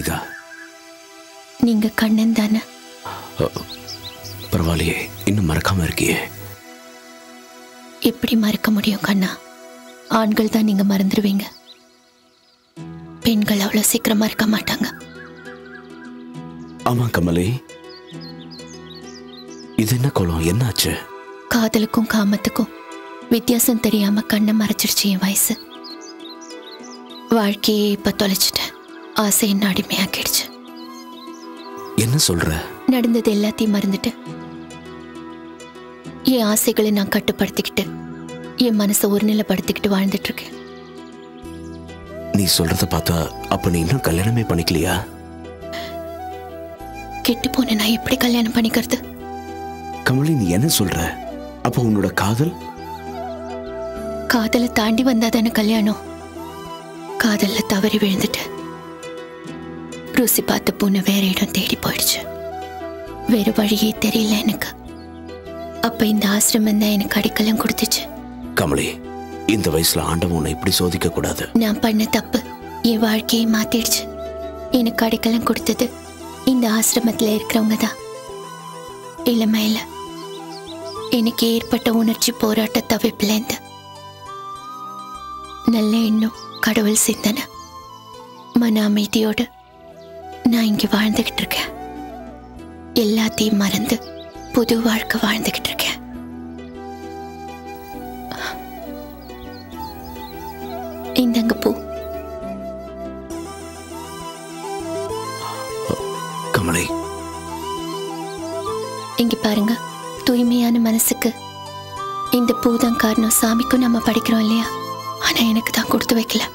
தெரியுதா? நீங்க கண்ணன் தானே? பரவாயில்லையே, இன்னும் மறக்காம இருக்கியே. எப்படி மறக்க முடியும் கண்ணா? ஆண்கள் தான் நீங்க மறந்துடுவீங்க, பெண்கள் அவ்வளவு சீக்கிரமா இருக்க மாட்டாங்க. ஆமா கமலி, இது என்ன கோலம்? என்னாச்சு? காதலுக்கும் காமத்துக்கும் வித்தியாசம் தெரியாம கண்ணை மறைச்சிருச்சு என் வயசு. வாழ்க்கையே இப்ப தொலைச்சிட்டேன். ஆசை என்ன அடிமையாக்கிடுச்சு. என்ன சொல்ற? நடந்தது எல்லாத்தையும் மறந்துட்டு என் ஆசைகளை நான் கட்டுப்படுத்திக்கிட்டு என் மனசை ஒருநிலைப்படுத்திக்கிட்டு வாழ்ந்துட்டு இருக்கேன். நீ சொல்றத பார்த்தா அப்ப நீ இன்னும் கல்யாணமே பண்ணிக்கலையா? கெட்டு போன நான் எப்படி கல்யாணம் பண்ணிக்கிறது? கமலி, நீ என்ன சொல்ற? அப்ப உன்னோட காதல்? காதலை தாண்டி வந்தாதானே கல்யாணம். காதல்ல தவறி விழுந்துட்டு ருசி பார்த்த பூனை வேற இடம் தேடி போயிடுச்சு. வேற வழியே தெரியல எனக்கு. அப்ப இந்த ஆசிரமம் தான் எனக்கு அடிக்கலம் கொடுத்துச்சு. கமலி, இந்த வயசுல ஆண்டவன் உன்னை இப்படி சோதிக்க கூடாது. நான் பண்ண தப்பு என் வாழ்க்கையை மாத்திடுச்சு. எனக்கு அடிக்கலம் கொடுத்தது இந்த ஆசிரமத்துல இருக்கிறவங்க தான். இளமையில எனக்கு ஏற்பட்ட உணர்ச்சி போராட்ட தவிப்பிலேந்து நல்ல எண்ணம், கடவுள் சிந்தனை, மன அமைதியோடு நான் இங்க வாழ்ந்துகிட்டு இருக்கேன். எல்லாத்தையும் மறந்து புது வாழ்க்கை வாழ்ந்துகிட்டு இருக்கேன். இந்தங்க பூ. கமலி, இங்க பாருங்க, தூய்மையான மனசுக்கு இந்த பூ தான் காரணம். சாமிக்கும் நம்ம படிக்கிறோம் இல்லையா? ஆனா எனக்கு தான் கொடுத்து வைக்கல.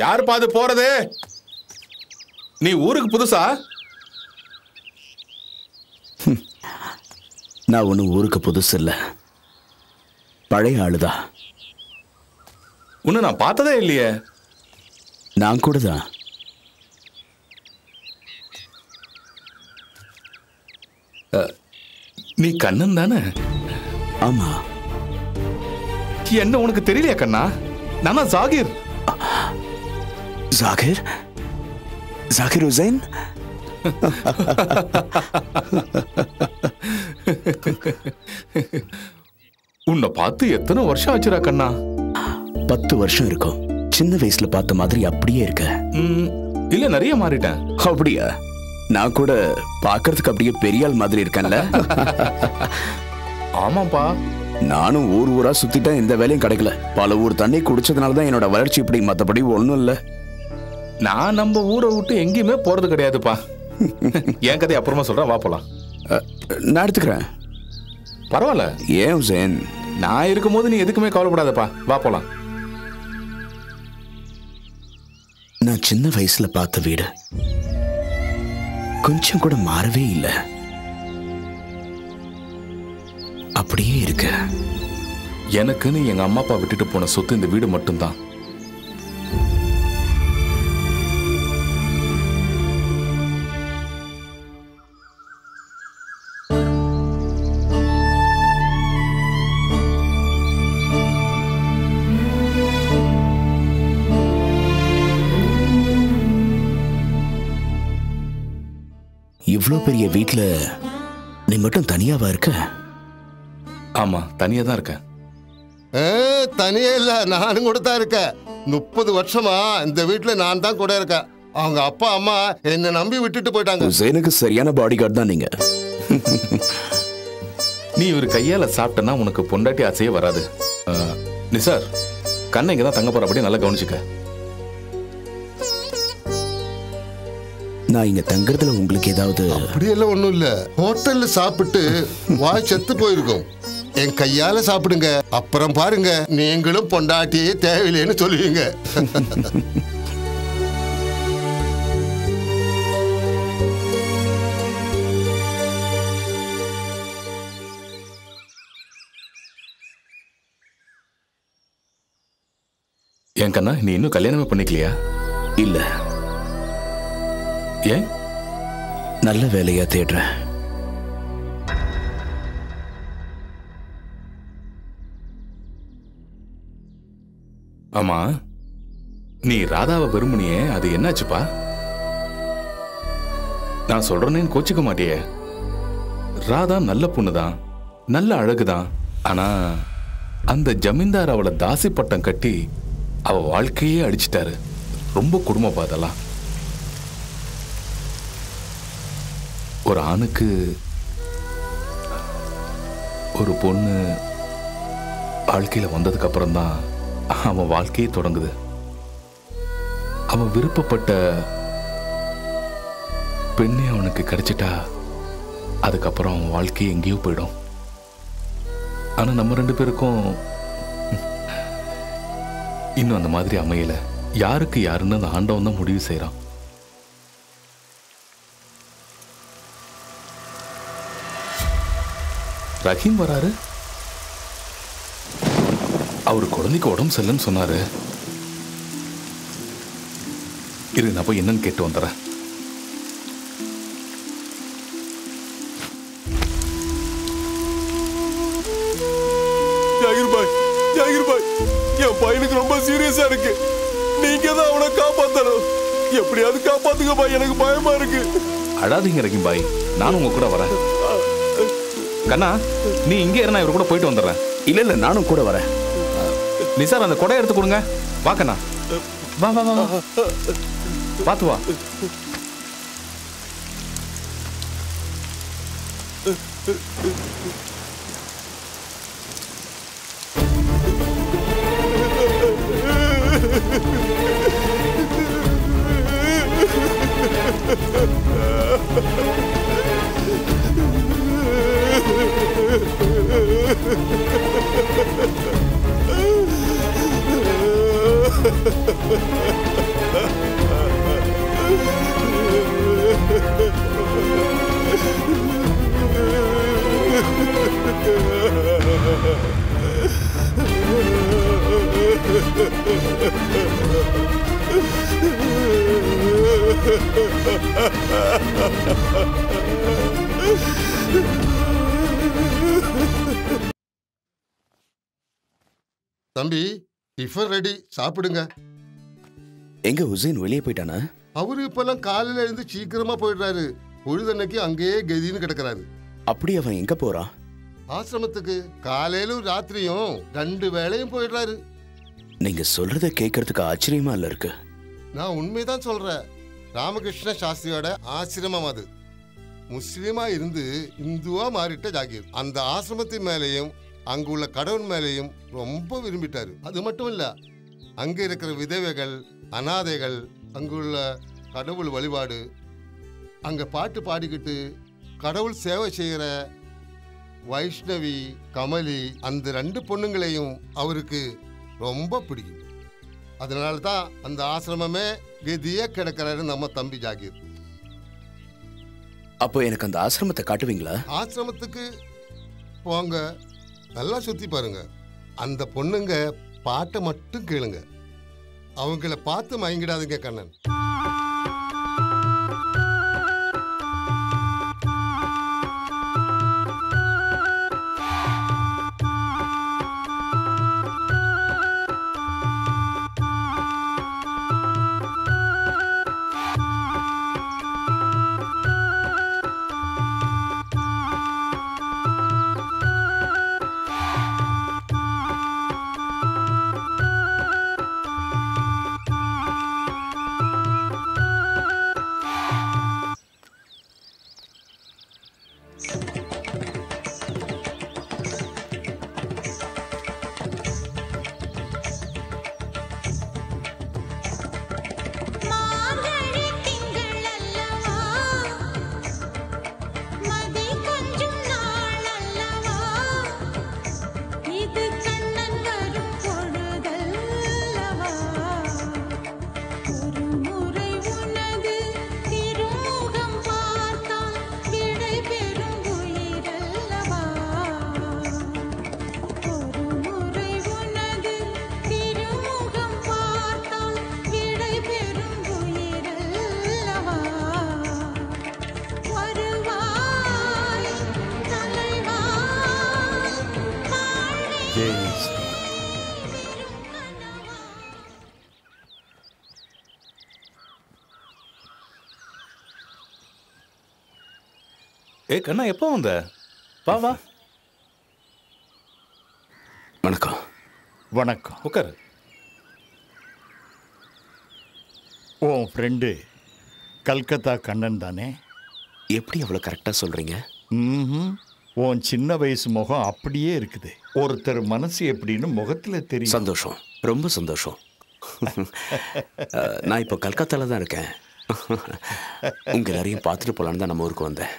யாரு பாது போறது? நீ ஊருக்கு புதுசா? நான் ஒன்னும் ஊருக்கு புதுசு இல்ல, பழைய ஆளுதான். உன்னை நான் பார்த்ததே இல்லையே. நான் கூட தான். நீ கண்ணன் தானே? ஆமா. என்ன உனக்கு தெரியலையா கண்ணா? நானா ஜாகிர். ஜாகிர்? ஜாகிர் ஹுசைன்? உன்னை பார்த்து எத்தனை வருஷம் ஆச்சுரா கண்ணா? 10 வருஷம் இருக்கும். சின்ன வயசுல பார்த்த மாதிரி அப்படியே இருக்க. இல்ல, நிறைய மாறிட்டேன். அப்படியா? நான் கூட பார்க்கறதுக்கு அப்படியே பெரிய ஆள் மாதிரி இருக்கேன்ல. ஆமாப்பா, நானும் ஊர் ஊரா சுத்திட்டேன், எந்த வேலையும் கிடைக்கல. பல ஊர் தண்ணி குடிச்சதுனாலதான் என்னோட வளர்ச்சி இப்படி. மத்தபடி ஒண்ணும் இல்ல. நான் நம்ம ஊரை விட்டு எங்கேயுமே போறது கிடையாதுப்பா. என் கதை அப்புறமா சொல்றேன், வா போலாம். நான் எடுத்துக்கிறேன். பரவாயில்ல. ஏன் ஹுசேன்? நான் இருக்கும்போது நீ எதுக்குமே கவலைப்படாதப்பா, வா போலாம். நான் சின்ன வயசுல பார்த்த வீடு கொஞ்சம் கூட மாறவே இல்லை, அப்படியே இருக்கு. எனக்குன்னு எங்க அம்மா அப்பா விட்டுட்டு போன சொத்து இந்த வீடு மட்டும்தான். இவ்வளவு பெரிய வீட்டுல நீ மட்டும் தனியாவா இருக்க? ஆமா, தனியா தான் இருக்கேன். தனியே இல்ல, நானும் கூட தான் இருக்கேன். 30 வருஷமா இந்த வீட்டுல நான் தான் கூட இருக்கேன். அவங்க அப்பா அம்மா என்னை நம்பி விட்டுட்டு போயிட்டாங்க. உசேனுக்கு சரியான பாடி கார்டு தான் நீங்க. நீ இவர் கையால சாப்பிட்டனா உனக்கு பொண்டாட்டி ஆசையே வராது. நிசார், கண்ணை இங்க தான் தங்க போறபடி நல்லா கவனிச்சுக்க. நான் இங்க தங்குறதுல உங்களுக்கு ஏதாவது? அப்படியெல்லாம் ஒண்ணும் இல்ல. ஹோட்டல்ல சாப்பிட்டு வாய் செத்து போயிருக்கும். என் கையால சாப்பிடுங்க, அப்புறம் பாருங்க நீங்களும் பொண்டாட்டியே தேவையில்லைன்னு சொல்லுவீங்க. ஏன் கண்ணா, நீ இன்னும் கல்யாணமே பண்ணிக்கலையா? இல்ல. ஏன்? நல்ல வேலையா தேடுறேன். ஆமா, நீ ராதாவை விரும்புனியே, அது என்னாச்சுப்பா? நான் சொல்றேன்னு கோச்சிக்க மாட்டியே. ராதா நல்ல பொண்ணுதான், நல்ல அழகுதான். ஆனா அந்த ஜமீன்தார் அவளை தாசி பட்டம் கட்டி அவ வாழ்க்கையே அடிச்சிட்டாரு. ரொம்ப குடும்பம் பார்த்தலாம். ஒரு ஆணுக்கு ஒரு பொண்ணு வாழ்க்கையில வந்ததுக்கு அப்புறம் தான் அவன் வாழ்க்கையே தொடங்குது. அவன் விருப்பப்பட்ட பெண்ணே அவனுக்கு கிடைச்சிட்டா அதுக்கப்புறம் அவன் வாழ்க்கையே எங்கேயோ போயிடும். ஆனா நம்ம 2 பேருக்கும் இன்னும் அந்த மாதிரி அமையல. யாருக்கு யாருன்னு அந்த ஆண்டவன் தான் முடிவு செய்யறான். ரஹீம் வராரு. அவரு குழந்தைக்கு உடம்பு சரியில்லைன்னு சொன்னாரு. இரு, நான் போய் என்னன்னு கேட்டு வந்துடுறேன். ஜாகிர் பாய், என் பையனுக்கு ரொம்ப சீரியஸா இருக்கு. நீங்க தான் அவனை காப்பாத்தணும். எப்படியாவது காப்பாத்துங்க பாய், எனக்கு பயமா இருக்கு. அழாதீங்க ரஹீம் பாய், நானும் உங்க கூட வரேன். கண்ணா, நீ இங்கே இரு, நான் இவர் கூட போயிட்டு வந்துடுறேன். இல்ல நானும் கூட வரேன். நிசார், அந்த கொடையை எடுத்து கொடுங்க. வா கண்ணா, வா வா வா, பார்த்து வா. தம்பி, டிஃபன் ரெடி, சாப்பிடுங்க. எங்க உசேன் வெளியே போயிட்டானா? அவரு இப்பெல்லாம் காலையில எழுந்து சீக்கிரமா போயிடுறாரு. பொழுதன்னைக்கு அங்கேயே கதின்னு கிடக்குறாரு. அப்படி அவன் எங்க போறான்? ஆசிரமத்துக்கு காலையிலும் ராத்திரியும் 2 வேளையும் போயிடுறாரு. நீங்க சொல்றத கேட்கறதுக்கு ஆச்சரியமா இல்ல இருக்கு. நான் உண்மைதான் சொல்றேன். ராமகிருஷ்ண சாஸ்திரியோட ஆசிரமம் அது. முஸ்லீமா இருந்து இந்துவா மாறிட்ட ஜாகீர். அந்த ஆசிரமத்தின் மேலேயும் அங்குள்ள கடவுள் மேலேயும் ரொம்ப விரும்பிட்டாரு. அது மட்டும் இல்ல, அங்க இருக்கிற விதவைகள், அனாதைகள், அங்குள்ள கடவுள் வழிபாடு, அங்க பாட்டு பாடிக்கிட்டு கடவுள் சேவை செய்யற வைஷ்ணவி, கமலி, அந்த 2 பொண்ணுங்களையும் அவருக்கு ரொம்ப பிடிக்கும். அதனால தான் அந்த ஆசிரமமே கதியா கிடக்கிறாரு நம்ம தம்பி ஜாகீர். அப்போ எனக்கு அந்த ஆசிரமத்தை காட்டுவீங்களா? ஆசிரமத்துக்கு போங்க, நல்லா சுத்தி பாருங்க. அந்த பொண்ணுங்க பாட்டை மட்டும் கேளுங்க. அவங்கள பார்த்து மயங்கிடாதீங்க கண்ணன். ஜெய் ஏ கண்ணா எப்போ வந்த? வா வா. வணக்கம். வணக்கம். உட்காரு. உன் ஃப்ரெண்டு கல்கத்தா கண்ணன் தானே? எப்படி அவ்வளோ கரெக்டாக சொல்கிறீங்க? ம். உன் சின்ன வயசு முகம் அப்படியே இருக்குது. ஒருத்தர் மனசு எப்படின்னு முகத்தில் தெரியும். சந்தோஷம், ரொம்ப சந்தோஷம். நான் இப்போ கல்கத்தாவில் தான் இருக்கேன். உங்கள் எல்லாரையும் பார்த்துட்டு போகலான்னு தான் நம்ம ஊருக்கு வந்தேன்.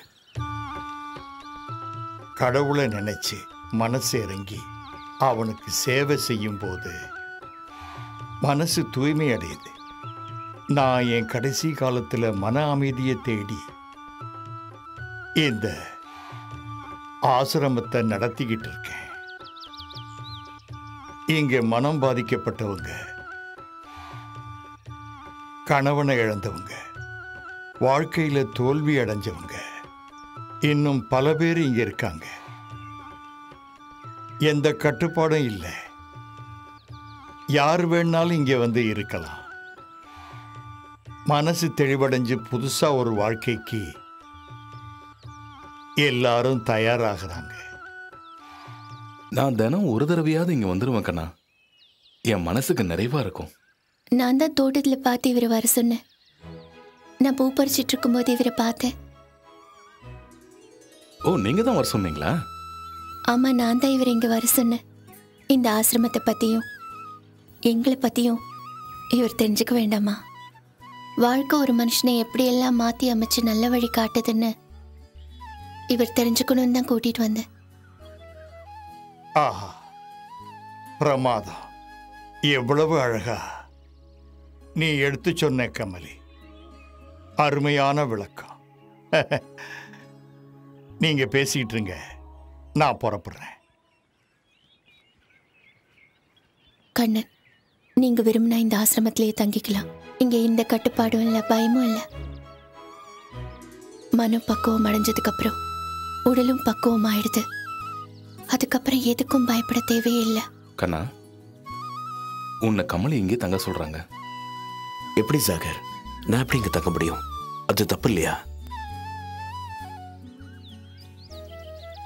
கடவுளை நினைச்சு மனசு இறங்கி அவனுக்கு சேவை செய்யும் போது மனசு தூய்மை அடையுது. நான் என் கடைசி காலத்தில் மன அமைதியை தேடி இந்த ஆசிரமத்தை நடத்திக்கிட்டு இருக்கேன். இங்கே மனம் பாதிக்கப்பட்டவங்க, கணவனை இழந்தவங்க, வாழ்க்கையில் தோல்வி அடைஞ்சவங்க, இன்னும் பல பேர் இங்கே இருக்காங்க. எந்த கட்டுப்பாடும் இல்லை. யார் வேணாலும் இங்கே வந்து இருக்கலாம். மனசு தெளிவடைஞ்சு புதுசாக ஒரு வாழ்க்கைக்கு எல்லாரும் தயாராகிறாங்க. நான் தினம் ஒரு தடவையாவது இங்கே வந்துடுவேன் கண்ணா. என் மனசுக்கு நிறைவாக இருக்கும். நான் தான் தோட்டத்தில் பார்த்து இவரை வர சொன்னேன். நான் பூ பறிச்சிட்டு இருக்கும்போது இவரை பார்த்தேன். ஓ, நீங்கள் தான் வர சொன்னீங்களா? ஆமாம், நான் தான் இவரை இங்கே வர சொன்னேன். இந்த ஆசிரமத்தை பற்றியும் எங்களை பற்றியும் இவர் தெரிஞ்சுக்க வேண்டாமா? வாழ்க்கை ஒரு மனுஷனை எப்படியெல்லாம் மாற்றி அமைச்சு நல்ல வழி காட்டுதுன்னு இவர் தெரிஞ்சுக்கணும்னு தான் கூட்டிகிட்டு வந்தேன். ஆஹா, பிரமாதம். எவ்வளவு அழகா நீ எடுத்து சொன்ன கமலி. அருமையான விளக்கம். நீங்க பேசிட்டு இருங்க, நான் புறப்படுறேன். கண்ணன், நீங்க விரும்பினா இந்த ஆசிரமத்திலேயே தங்கிக்கலாம். இங்க எந்த கட்டுப்பாடும் இல்லை, பயமும் இல்லை. மனம் பக்குவம் அடைஞ்சதுக்கு அப்புறம் உடலும் பக்குவம் ஆயிடுது. அதுக்கப்புறம் எதுக்கும் பயப்பட தேவையே இல்லை. கண்ணா, உன்னை கமலி இங்கே தங்க சொல்றாங்க. எப்படி சாகர், நான் எப்படி இங்கே தங்க முடியும்? அது தப்பு இல்லையா?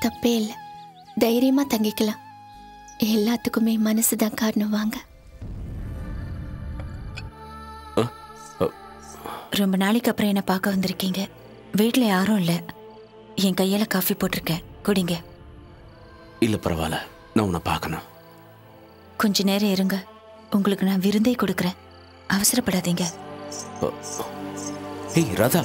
தப்பே இல்லை, தைரியமா தங்கிக்கலாம். எல்லாத்துக்குமே மனசுதான் காரணம். வாங்க. ரொம்ப நாளைக்கு அப்புறம் என்ன பார்க்க வந்திருக்கீங்க. வீட்டில் யாரும் இல்லை. என் கையால் காஃபி போட்டிருக்கேன், குடிங்க. இல்லை பரவாயில்ல, நான் உன்னை பார்க்கணும். கொஞ்ச நேரம் இருங்க, உங்களுக்கு நான் விருந்தே கொடுக்குறேன். அவசரப்படாதீங்க. ஏய் ராதா,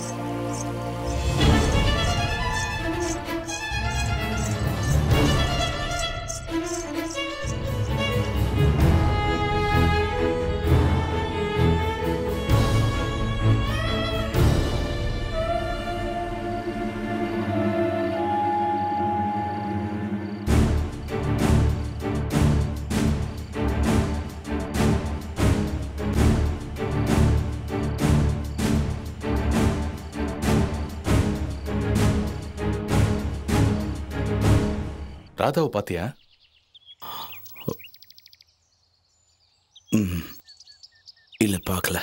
ராதாவை பாத்தியா? இல்லை பார்க்கல.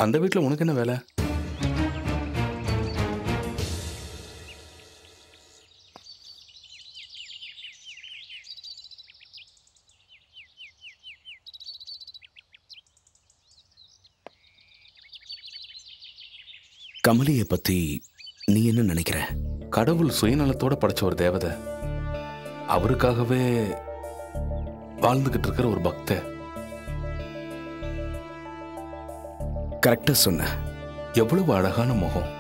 அந்த வீட்டில் உனக்கு என்ன வேலை? கமலியை பத்தி நீ என்ன நினைக்கிற? கடவுள் சுயநலத்தோட படைச்ச ஒரு தேவதை. அவருக்காகவே வாழ்ந்துகிட்டு இருக்கிற ஒரு பக்த. கரெக்டா சொன்ன. எவ்வளவு அழகான முகம்.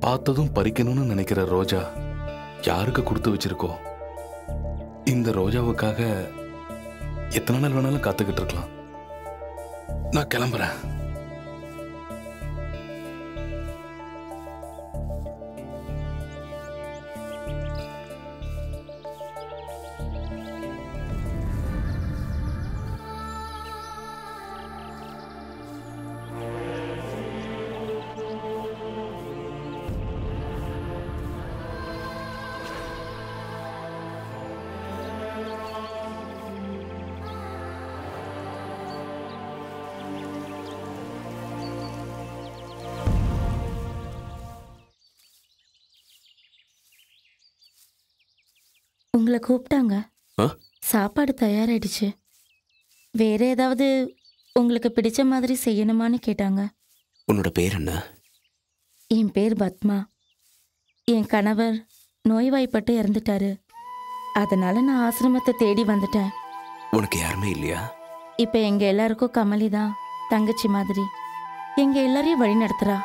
பார்த்ததும் பறிக்கணும்னு நினைக்கிற ரோஜா யாருக்கு கொடுத்து வச்சிருக்கோ? இந்த ரோஜாவுக்காக எத்தனை நாள் வேணாலும் காத்துக்கிட்டு இருக்கலாம். நான் கிளம்புறேன். உங்களை கூப்பிட்டாங்க. ஆ? சாப்பாடு தயாராயிடுச்சு. வேற ஏதாவது உங்களுக்கு பிடிச்ச மாதிரி செய்யணுமான்னு கேட்டாங்க. உன்னோட பேர் என்ன? என் பேர் பத்மா. என் கணவர் நோய்வாய்ப்பட்டு இறந்துட்டாரு. அதனால நான் ஆசிரமத்தை தேடி வந்துட்டேன். உனக்கு யாருமே இல்லையா? இப்போ எங்க எல்லாருக்கும் கமலி தான் தங்கச்சி மாதிரி. எங்க எல்லாரையும் வழி நடத்துறா.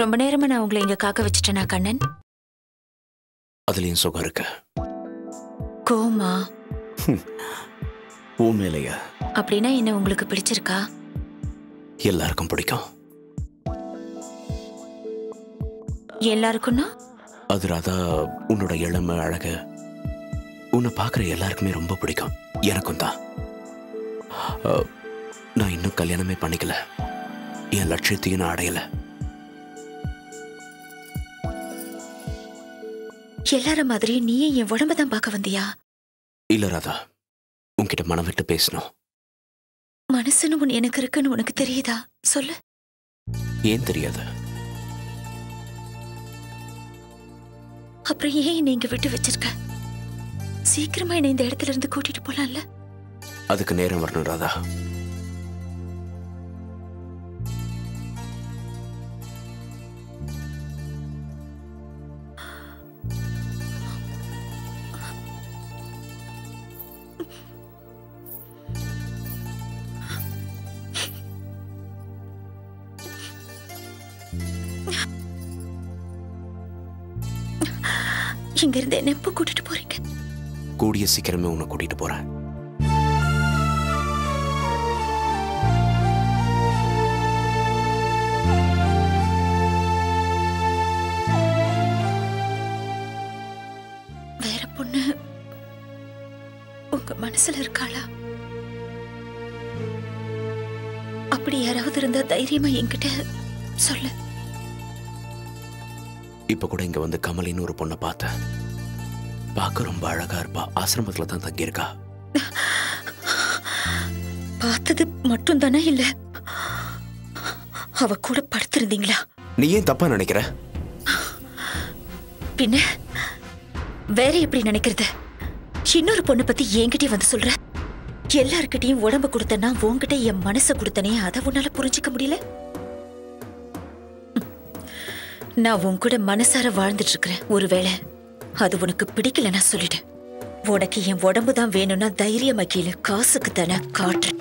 ரொம்ப நேரமா நான் உங்களை இங்க காக்க வச்சுட்டேனா கண்ணன்? அதுலயும் சுகம் இருக்கு. கோமா ஊ மேலையா? அப்படின்னா என்ன உங்களுக்கு பிடிச்சிருக்கா? எல்லாருக்கும் பிடிக்கும். எல்லாருக்கும்னா? அது ராதா, உன்னோட இளமை அழகு உன்னை பார்க்குற எல்லாருக்குமே ரொம்ப பிடிக்கும். எனக்கும் தான். நான் இன்னும் கல்யாணமே பண்ணிக்கல. என் லட்சியத்தையும் நான் அடையல. எல்லார மாதிரி நீயே என் உடம்ப தான் பார்க்க வந்தியா? இல்ல ராதா, உன்கிட்ட மனம் விட்டு பேசணும். மனசுன்னு ஒண்ணு எனக்கு இருக்குன்னு உனக்கு தெரியுதா? சொல்லு. ஏன் தெரியாது? அப்புறம் ஏன் நீங்க விட்டு வச்சிருக்க? சீக்கிரமா என்ன இந்த இடத்துல இருந்து கூட்டிட்டு போலாம்ல? அதுக்கு நேரம் வரணும் ராதா. இங்க இருந்து என்ன எப்ப கூட்டிட்டு போறீங்க? கூடிய சீக்கிரமே உன்னை கூட்டிட்டு போறேன். வேற பொண்ணு உங்க மனசுல இருக்காளா? அப்படி யாராவது இருந்தா தைரியமா என்கிட்ட சொல்லு. இப்ப கூட இங்க வந்து கமலின்னு ஒரு பொண்ணை பார்த்தேன். பார்க்க ரொம்ப அழகா இருப்பா. ஆசிரமத்துல தான் தங்கி இருக்கா. பார்த்தது மட்டும் தானே இல்ல, அவ கூட படுத்திருந்தீங்களா? நீ ஏன் தப்பா நினைக்கிற? பின்ன வேற எப்படி நினைக்கிறது? இன்னொரு பொண்ணை பத்தி என்கிட்டயே வந்து சொல்ற. எல்லார்கிட்டையும் உடம்ப கொடுத்தனா உன்கிட்ட என் மனசை கொடுத்தனே, அதை உன்னால புரிஞ்சுக்க முடியல? நான் உன் கூட மனசார வாழ்ந்துட்டு இருக்கிறேன். ஒருவேளை அது உனக்கு பிடிக்கலன்னா சொல்லிடு. உனக்கு என் உடம்பு தான் வேணும்னா தைரியமா கீழே காசுக்கு தானே காட்டுறேன்.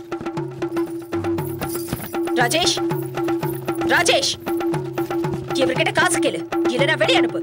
ராஜேஷ், ராஜேஷ், இவர்கிட்ட காசு கேளு, இல்லைன்னா வெளியே அனுப்பு.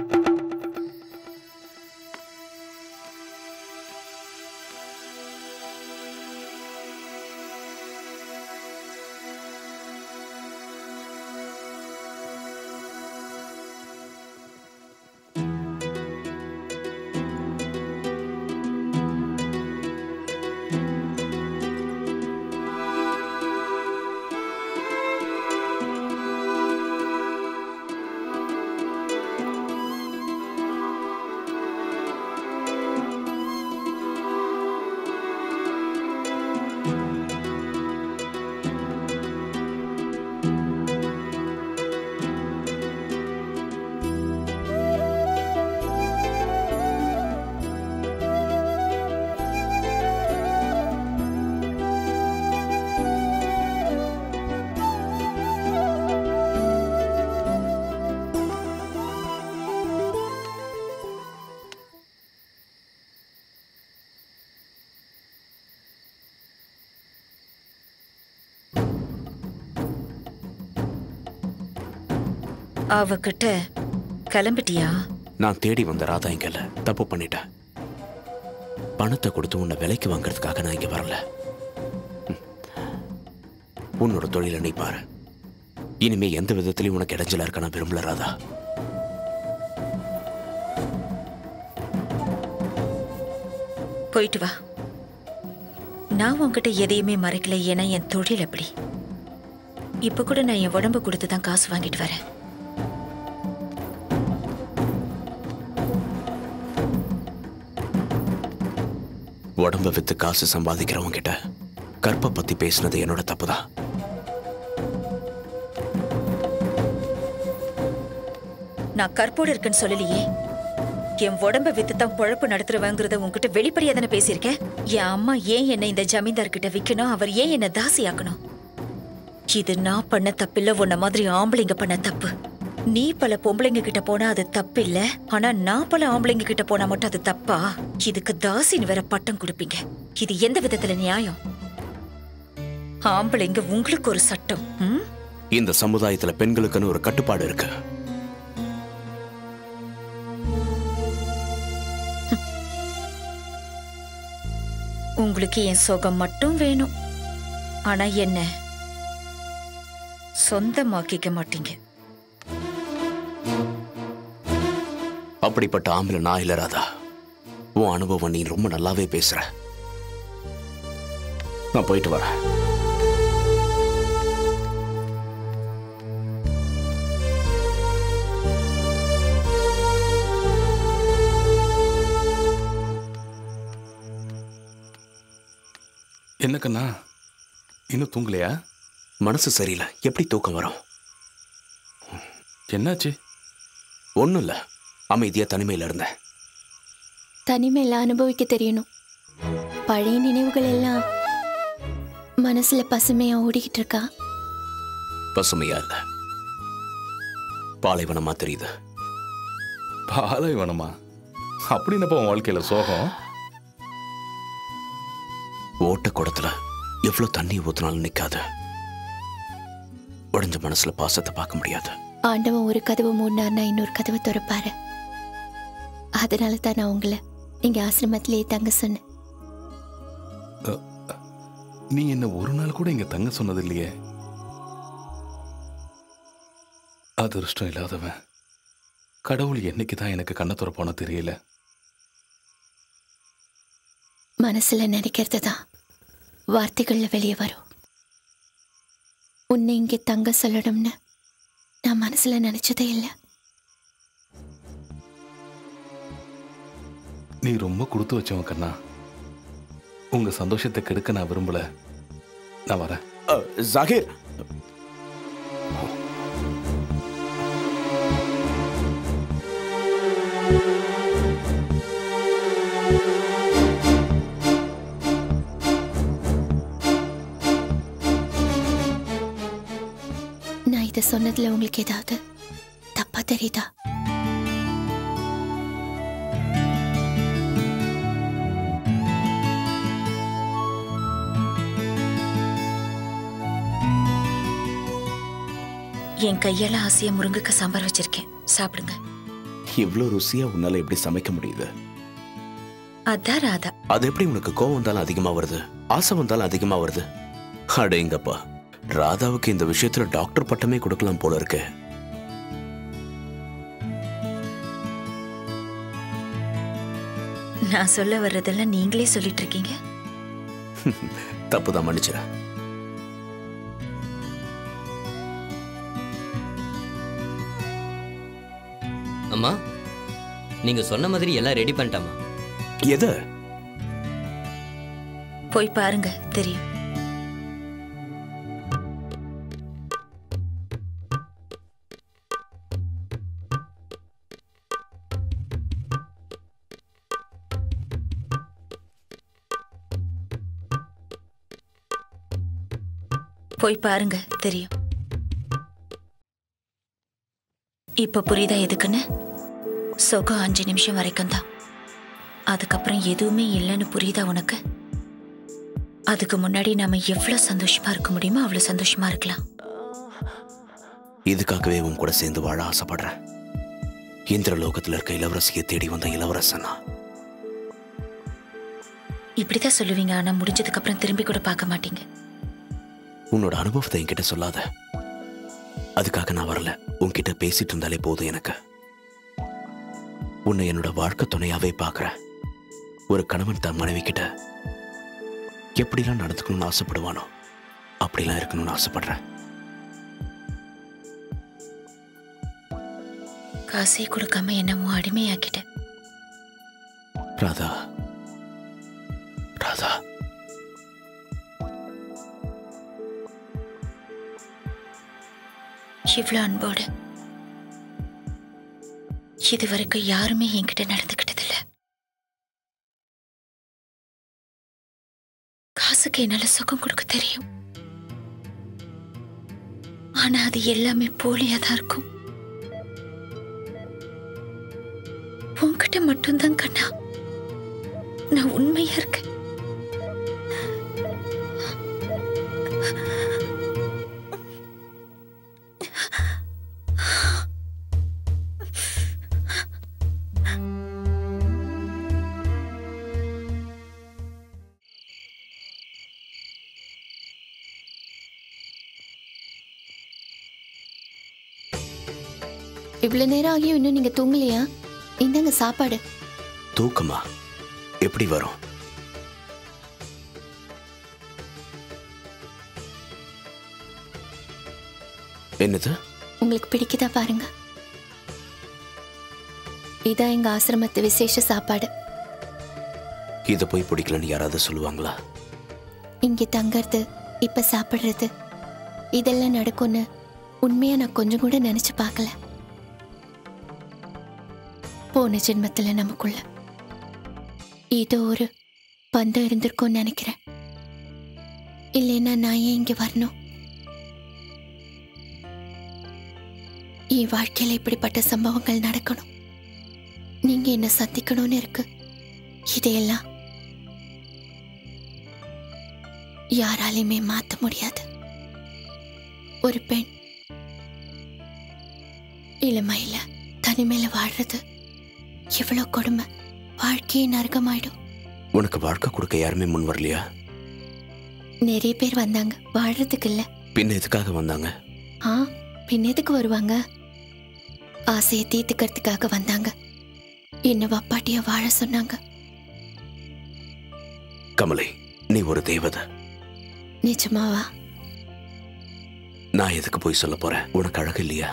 அவகிட்ட கிளம்பிட்டியா? நான் தேடி வந்த ராதா இங்க இல்ல. தப்பு பண்ணிட்டேன். பணத்தை கொடுத்து உன்னை விலைக்கு வாங்குறதுக்காக நான் இங்க வரல. உன்னோட தொழிலை நீ பாரு. இனிமே எந்த விதத்திலையும் உனக்கு இடைஞ்சலா இருக்க நான் விரும்பல ராதா. போயிட்டு வா. நான் உன்கிட்ட எதையுமே மறைக்கல. ஏன்னா என் தொழில் அப்படி. இப்ப கூட நான் என் உடம்பு கொடுத்து தான் காசு வாங்கிட்டு வரேன். உடம்ப வித்து காசு சம்பாதிக்கிறவங்க கிட்ட கற்பை பத்தி பேசினது என்னோட தப்புதான். நான் கற்போடு இருக்குன்னு சொல்லலையே. என் உடம்ப வித்து தான் பொழப்பு நடத்துறவங்கிறத உன்கிட்ட வெளிப்படையா தானே பேசியிருக்கேன். என் அம்மா ஏன் என்ன இந்த ஜமீன்தார் கிட்ட விற்கணும், அவர் ஏன் என்ன தாசியாக்கணும்? இது நான் பண்ண தப்பில்ல, உன்ன மாதிரி ஆம்பளைங்க பண்ண தப்பு. நீ பல பொம்பளைங்க கிட்ட போனா அது தப்பு இல்ல, ஆனா நான் பல ஆம்பளைங்க கிட்ட போனா மட்டும் அது தப்பா? இதுக்கு தாசின்னு வேற பட்டம் கொடுப்பீங்க. இது எந்த விதத்துல நியாயம்? ஆம்பளைங்க உங்களுக்கு ஒரு சட்டம். இந்த சமுதாயத்துல பெண்களுக்குன்னு ஒரு கட்டுப்பாடு இருக்கு. உங்களுக்கு என் சுகம் மட்டும் வேணும், ஆனா என்ன சொந்தமாக்கிக்க மாட்டீங்க. அப்படிப்பட்ட ஆம்பளை நான் இல்ல ராதா. உன் அனுபவம் நீ ரொம்ப நல்லாவே பேசுற. நான் போயிட்டு வரேன். என்ன கண்ணா, இன்னும் தூங்கலையா? மனசு சரியில்லை. எப்படி தூக்கம் வரும்? என்னாச்சு? ஒன்றும் இல்லை, அமைதியா தனிமையில் இருந்தேன். தனிமையில அனுபவிக்க தெரியணும். பழைய நினைவுகள் எல்லாம் மனசுல பசுமையா ஓடிக்கிட்டு இருக்கா? பசுமையா இல்ல, பாலைவனமா தெரியுது. பாலைவனமா? அப்படின்னப்ப உன் வாழ்க்கையில சோகம்? ஓட்ட குடத்துல எவ்வளவு தண்ணி ஊத்தினாலும் நிக்காது. உடஞ்ச மனசுல பாசத்தை பார்க்க முடியாது. ஆண்டவன் ஒரு கதவு மூடினார்னா இன்னொரு கதவை திறப்பாரு. அதனால தான் நான் உங்களை இங்க ஆசிரமத்திலேயே தங்க சொன்னேன். நீ என்ன ஒரு நாள் கூட இங்க தங்க சொன்னது இல்லையே. அதிர்ஷ்டம் இல்லாதவன் கடவுள் என்னைக்குதான் எனக்கு கண்ணை துறப்பானோ தெரியல. மனசுல நினைக்கிறது தான் வார்த்தைகள்ல வெளியே வரும். உன்னை இங்கே தங்க சொல்லணும்னு நான் மனசுல நினைச்சதே இல்லை. நீ ரொம்ப கொடுத்து வச்சவன் கண்ணா. உங்க சந்தோஷத்தை கெடுக்க நான் விரும்பல. நான் வரேன். ஜாகிர், நான் இதை சொன்னதுல உங்களுக்கு ஏதாவது தப்பா தெரியுதா? என் கையால ஆசையா முருங்கைக்காய் சாம்பார் வச்சிருக்கேன், சாப்பிடுங்க. இவ்வளவு ருசியா உன்னால எப்படி சமைக்க முடியுது? அதான் ராதா. அது எப்படி உனக்கு கோவம் வந்தாலும் அதிகமா வருது, ஆசை வந்தாலும் அதிகமா வருது? அடேங்கப்பா, ராதாவுக்கு இந்த விஷயத்துல டாக்டர் பட்டமே கொடுக்கலாம் போல இருக்கு. நான் சொல்ல வர்றதெல்லாம் நீங்களே சொல்லிட்டு இருக்கீங்க. தப்புதான், மன்னிச்சிட. அம்மா, நீங்க சொன்ன மாதிரி எல்லாம் ரெடி பண்ணிட்டாமா? எது? போய் பாருங்க, தெரியும். போய் பாருங்க, தெரியும். இப்ப புரியுதா எதுக்குன்னு? சுகம் 5 நிமிஷம் வரைக்கும் தான். அதுக்கப்புறம் எதுவுமே இல்லைன்னு புரியுதா உனக்கு? அதுக்கு முன்னாடி நாம எவ்வளவு சந்தோஷமா இருக்க முடியுமோ அவ்வளவு சந்தோஷமா இருக்கலாம். இதுக்காகவே உன் கூட சேர்ந்து வாழ ஆசைப்படுறேன். இந்திர லோகத்துல இருக்க இளவரசியை தேடி வந்த இளவரசனா. இப்படிதான் சொல்லுவீங்க, ஆனா முடிஞ்சதுக்கு அப்புறம் திரும்பி கூட பார்க்க மாட்டீங்க. உன்னோட அனுபவத்தை என்கிட்ட சொல்லாத. அதுக்காக நான் வரல. உன்கிட்ட பேசிட்டு இருந்தாலே போதும் எனக்கு. உன்னை என்னோட வாழ்க்கை துணையாவே பார்க்கிறேன். ஒரு கணவன் தன் மனைவி கிட்ட எப்படிலாம் நடந்துக்கணும்னு ஆசைப்படுவானோ அப்படிலாம் இருக்கணும்னு ஆசைப்படுறேன். காசே கொடுக்காம என்னமோ அடிமையாக்கிட்ட. ராதா, ராதா, இவ்வளவு அன்போடு இதுவரைக்கும் யாருமே என்கிட்ட நடந்துக்கிட்டதில்ல. காசுக்கு என்னால சுகம் கொடுக்க தெரியும், ஆனா அது எல்லாமே போலியாதான் இருக்கும். உன்கிட்ட மட்டும்தான் கண்ணா நான் உண்மையா இருக்கேன். இவ்வளவு நேரம் ஆகியும் இன்னும் நீங்க தூங்கலையா? இந்தாங்க சாப்பாடு. தூக்கமா எப்படி வரும்? என்னது? உங்களுக்கு பிடிக்குதா பாருங்க. இதான் எங்க ஆசிரமத்து விசேஷ சாப்பாடு. இத போய் பிடிக்கலன்னு யாராவது சொல்லுவாங்களா? இங்க தங்கறது, இப்ப சாப்பிடுறது, இதெல்லாம் நடக்கும்னு உண்மையா நான் கொஞ்சம் கூட நினைச்சு பார்க்கல. போன ஜென்மத்துல நமக்குள்ள ஏதோ ஒரு பந்தம் இருந்திருக்கும்னு நினைக்கிறேன். இல்லைன்னா நான் ஏன் இங்க வரணும்? என் வாழ்க்கையில இப்படிப்பட்ட சம்பவங்கள் நடக்கணும், நீங்க என்ன சந்திக்கணும்னு இருக்கு. இதையெல்லாம் யாராலையுமே மாத்த முடியாது. ஒரு பெண் இளமையில தனிமையில வாழ்றது எவ்வளவு கொடுமை. வாழ்க்கையே நரகமாயிடும். உனக்கு வாழ்க்கை கொடுக்க யாருமே முன் வரலையா? நிறைய பேர் வந்தாங்க, வாழ்றதுக்கு இல்ல. பின்ன எதுக்காக வந்தாங்க? பின்ன எதுக்கு வருவாங்க? ஆசையை தீர்த்துக்கிறதுக்காக வந்தாங்க. என்ன வப்பாட்டியா வாழ சொன்னாங்க. கமலை, நீ ஒரு தேவதை. நிஜமாவா? நான் எதுக்கு போய் சொல்ல போறேன்? உனக்கு அழகு இல்லையா?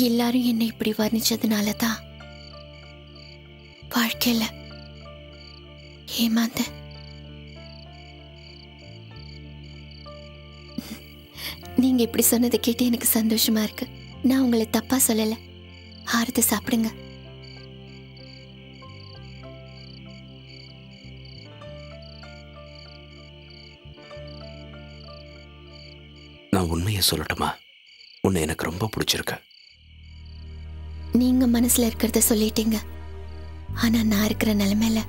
எல்லாரும் என்னை இப்படி வர்ணிச்சதுனால தான் வாழ்க்கையில ஏமாந்த. நீங்க இப்படி சொன்னதை கேட்டு எனக்கு சந்தோஷமா இருக்கு. நான் உங்களை தப்பா சொல்லல. ஆறுது சாப்பிடுங்க. நான் உண்மையை சொல்லட்டுமா? உன்னை எனக்கு ரொம்ப பிடிச்சிருக்கு. நீங்க மனசுல இருக்கிறத சொல்லிட்டீங்க, ஆனா நான் இருக்கிற நிலைமையில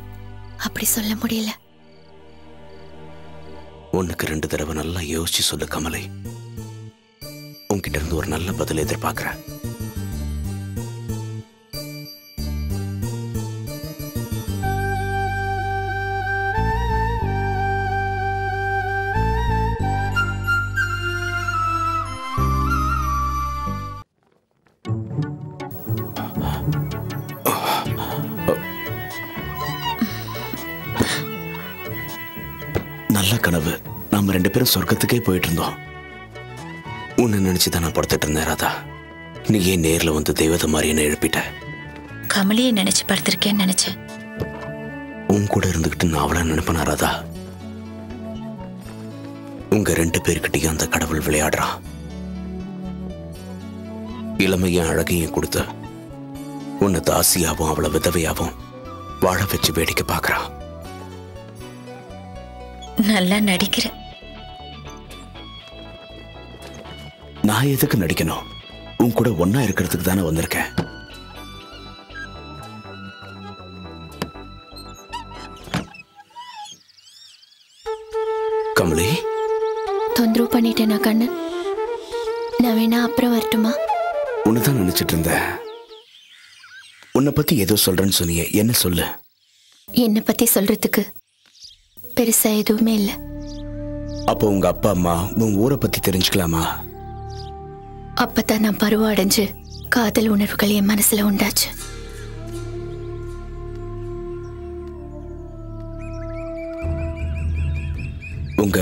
அப்படி சொல்ல முடியல. உனக்கு 2 தடவை நல்லா யோசிச்சு சொல்லு கமலை. உன்கிட்ட இருந்து ஒரு நல்ல பதில் எதிர்பார்க்கிறேன். நல்ல கனவு. நாம 2 பேரும் சொர்க்கத்துக்கே போயிட்டு இருந்தோம். உன்னை நினைச்சுதான் நான் படுத்துட்டு இருந்தேன் ராதா. நீ ஏன் நேர்ல வந்து தெய்வத்தை மாதிரி என்ன எழுப்பிட்ட? கமலியை நினைச்சு படுத்திருக்கேன்னு நினைச்சேன். உன் கூட இருந்துகிட்டு நான் அவளை நினைப்பேனா ராதா? உங்க 2 பேர்கிட்டையும் அந்த கடவுள் விளையாடுறான். இளமையும் அழகையும் கொடுத்து உன்னை தாசியாவும் அவளை விதவையாவும் வாழ வச்சு வேடிக்கை பார்க்கறான். நல்லா நடிக்கிற. நான் எதுக்கு நடிக்கணும்? உன் கூட ஒன்னா இருக்கிறதுக்கு தானே வந்திருக்கேன். கமலி, தொந்தரவு பண்ணிட்டேனா கண்ணன்? நான் வேணா அப்புறம் வரட்டுமா? உன்னதான் நினைச்சிட்டு இருந்தேன். உன்னை பத்தி ஏதோ சொல்றேன்னு சொன்னியே, என்ன சொல்லு? என்னை பத்தி சொல்றதுக்கு பெருசா எதுவுமே இல்லை. அப்போ உங்க அப்பா அம்மா உன் ஊரை பத்தி தெரிஞ்சுக்கலாமா? அப்பதான் நான் பருவம் அடைஞ்சு காதல் உணர்வுகள் என் மனசுல உண்டாச்சு. உங்க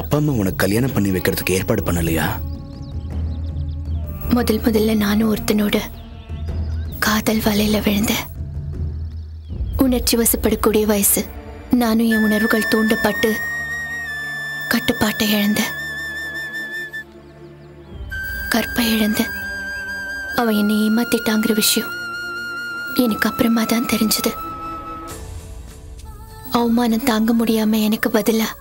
அப்பா அம்மா உனக்கு கல்யாணம் பண்ணி வைக்கிறதுக்கு ஏற்பாடு பண்ணலையா? முதல்ல நானும் ஒருத்தனோட காதல் வலையில விழுந்தேன். உணர்ச்சி வசப்படக்கூடிய வயசு. நானும் என் உணர்வுகள் தூண்டப்பட்டு கட்டுப்பாட்டை இழந்தேன், கற்பை இழந்தேன். அவன் என்னை ஏமாத்திட்டாங்கிற விஷயம் எனக்கு அப்புறமா தான் தெரிஞ்சது. அவமானம் தாங்க முடியாம எனக்கு பதிலா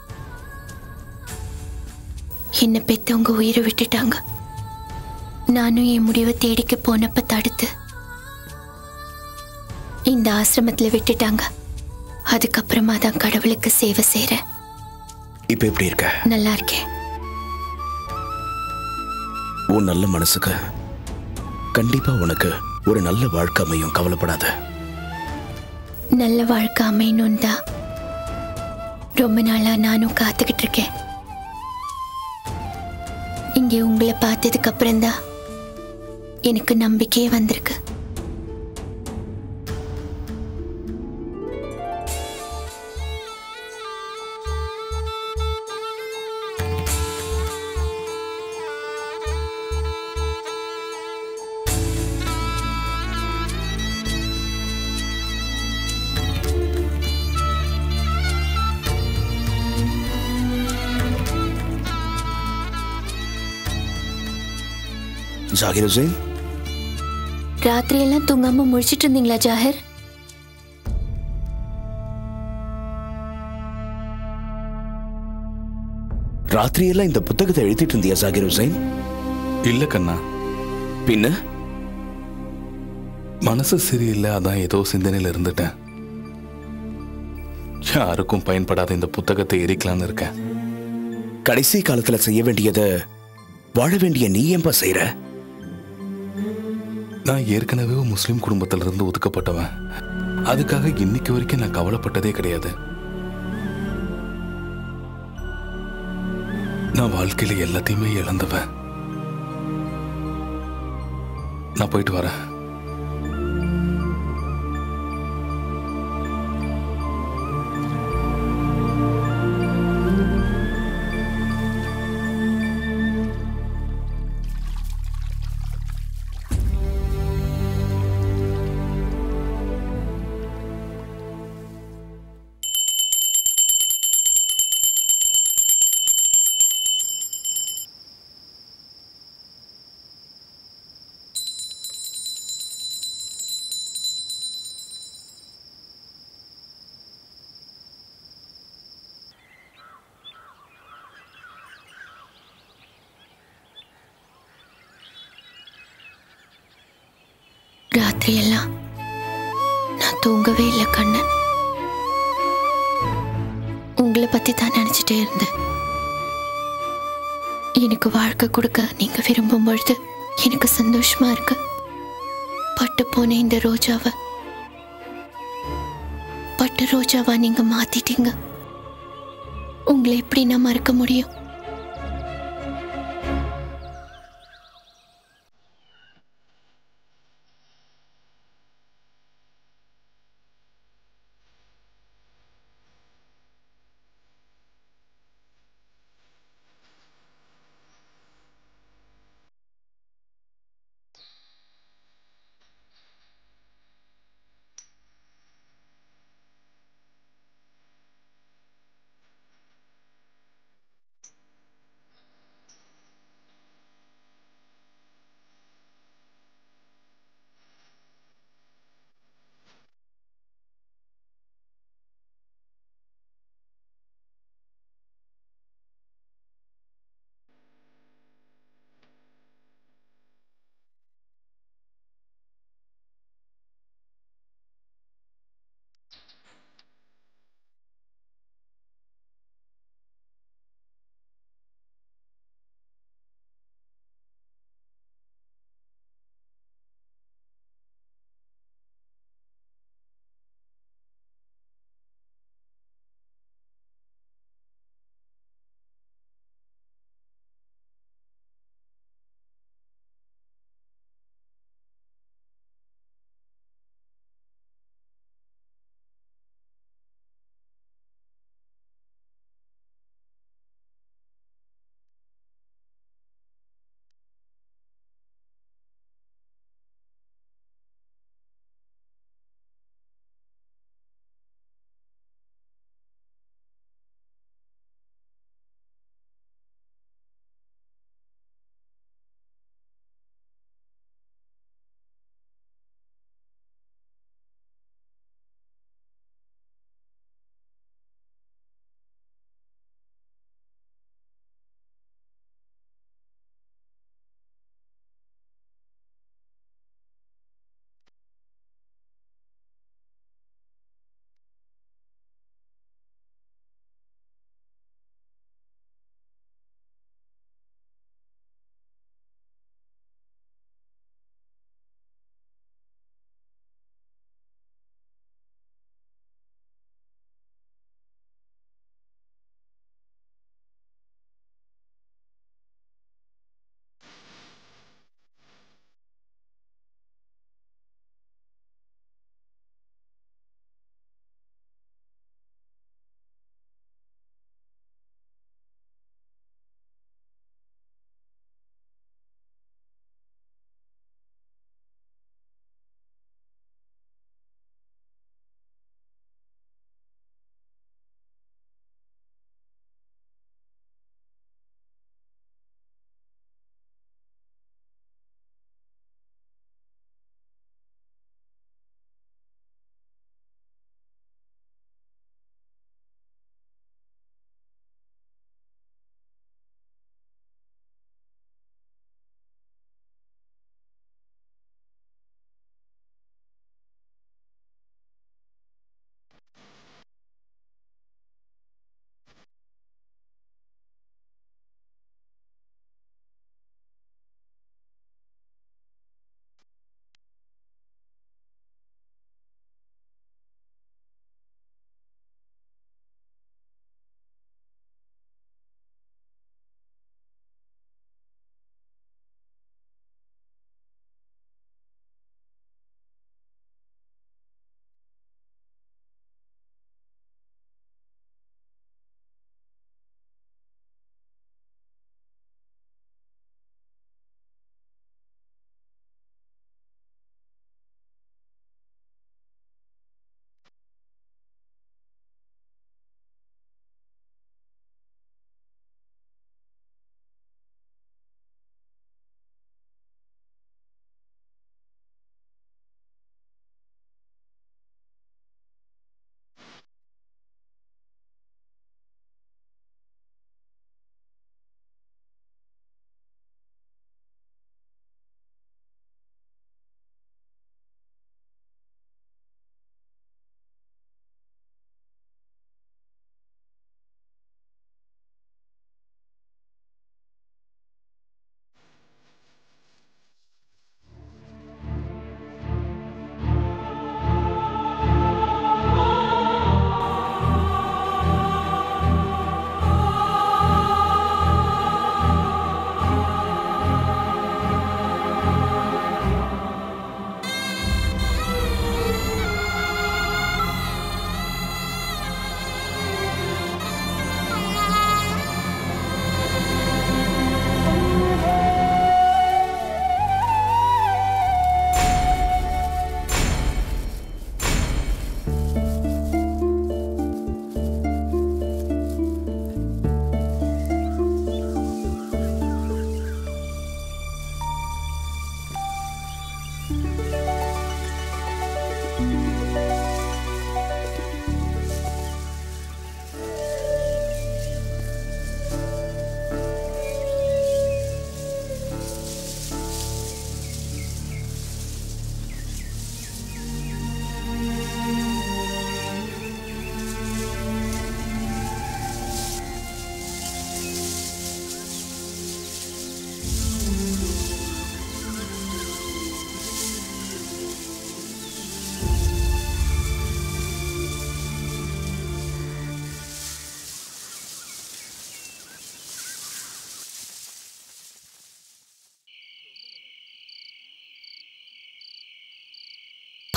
என்ன பெத்தவங்க உயிரை விட்டுட்டாங்க. நானும் என் முடிவை தேடிக்க போனப்ப தடுத்து இந்த ஆசிரமத்துல விட்டுட்டாங்க. அதுக்கப்புறமா தான் கடவுளுக்கு சேவை செய்றேன். இப்ப எப்படி இருக்க? நல்லா இருக்கேன். உன் நல்ல மனசுக்கு கண்டிப்பா உனக்கு ஒரு நல்ல வாழ்க்கை அமையும், கவலைப்படாத. நல்ல வாழ்க்கை அமையணும் தான் ரொம்ப நாளா நானும் காத்துக்கிட்டு இருக்கேன். இங்கே உங்களை பார்த்ததுக்கு அப்புறம்தான் எனக்கு நம்பிக்கையே வந்திருக்கு. ஜாகிர் ஹுசைன், ராத்திரி எல்லாம் தூங்காம முழிச்சிட்டு இருந்தீங்களா ஜாகிர்? ராத்திரியெல்லாம் இந்த புத்தகத்தை எழுதிட்டு இருந்தியா ஜாகிர் ஹுசைன்? இல்ல கண்ணா. பின்ன மனசு சரியில்லை, அதான் ஏதோ சிந்தனையில இருந்துட்டேன். யாருக்கும் பயன்படாத இந்த புத்தகத்தை எரிக்கலான்னு இருக்கேன். கடைசி காலத்துல செய்ய வேண்டியதை வாழ வேண்டிய நீ ஏன்பா செய்யற? நான் ஏற்கனவே முஸ்லிம் குடும்பத்திலிருந்து ஒதுக்கப்பட்டவன். அதுக்காக இன்னைக்கு வரைக்கும் நான் கவலைப்பட்டதே கிடையாது. நான் வாழ்க்கையில எல்லாத்தையுமே இழந்தவன். நான் போயிட்டு வரேன். ராத்திரி எல்லாம் நான் தூங்கவே இல்லை கண்ணன். உங்களை பத்தி தான் நினைச்சிட்டே இருந்தேன். எனக்கு வாழ்க்கை கொடுக்க நீங்க விரும்பும் பொழுது எனக்கு சந்தோஷமா இருக்கு. பட்டு போன இந்த ரோஜாவை பட்டு ரோஜாவா நீங்க மாத்திட்டீங்க. உங்களை எப்படி நான் மறக்க முடியும்?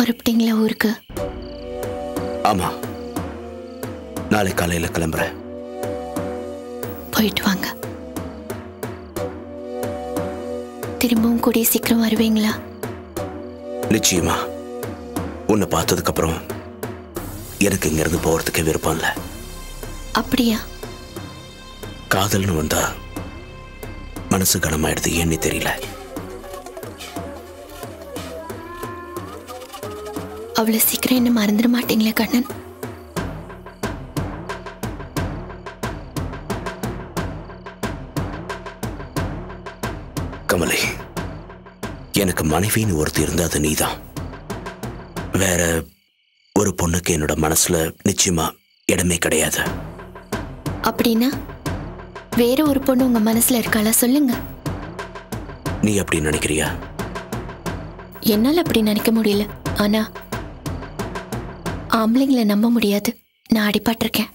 புறப்பட்டீங்களா ஊருக்கு? ஆமா, நாளை காலையில கிளம்புறேன். போயிட்டு வாங்க. திரும்பவும் கூடிய சீக்கிரம் வருவீங்களா? நிச்சயமா. உன்னை பார்த்ததுக்கு அப்புறம் எனக்கு இங்கிருந்து போறதுக்கு விருப்பம் இல்லை. அப்படியா? காதல்னு வந்தா மனசு கனமாயிடுது, ஏன்னு தெரியல. அவ்வளவு சீக்கிரம் என்ன மறந்துட மாட்டீங்களே கண்ணன்? கமலை, எனக்கு மனைவின்னு ஒருத்தி இருந்தா அது நீதான். வேற ஒரு பொண்ணுக்கு என்னோட மனசுல நிச்சயமா இடமே கிடையாது. அப்படின்னா வேற ஒரு பொண்ணு உங்க மனசுல இருக்காளா? சொல்லுங்க. நீ அப்படி நினைக்கிறியா? என்னால அப்படி நினைக்க முடியல. ஆனா ஆம்பளைங்களை நம்ப முடியாது. நான் அடிபட்டிருக்கேன்.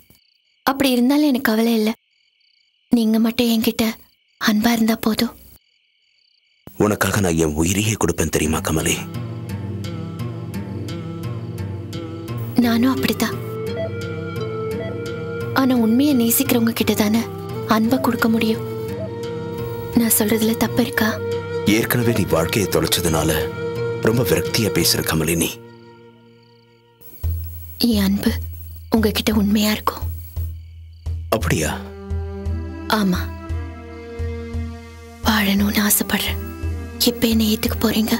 அப்படி இருந்தாலும் எனக்கு கவலை இல்லை. நீங்க மட்டும் என்கிட்ட அன்பா இருந்தா போதும். உனக்காக நான் என் உயிரையே கொடுப்பேன் தெரியுமா கமலி? நானும் அப்படித்தான். ஆனா உண்மையை நேசிக்கிறவங்க கிட்ட தானே அன்பை கொடுக்க முடியும். நான் சொல்றதுல தப்பு இருக்கா? ஏற்கனவே நீ வாழ்க்கையை தொலைச்சதுனால ரொம்ப விரக்தியா பேசுற கமலி நீ. என் அன்பு உங்ககிட்ட உண்மையா இருக்கும். அப்படியா? ஆமா. வாழணும்னு ஆசைப்படுறேன். இப்ப என்ன ஏத்துக்க போறீங்க?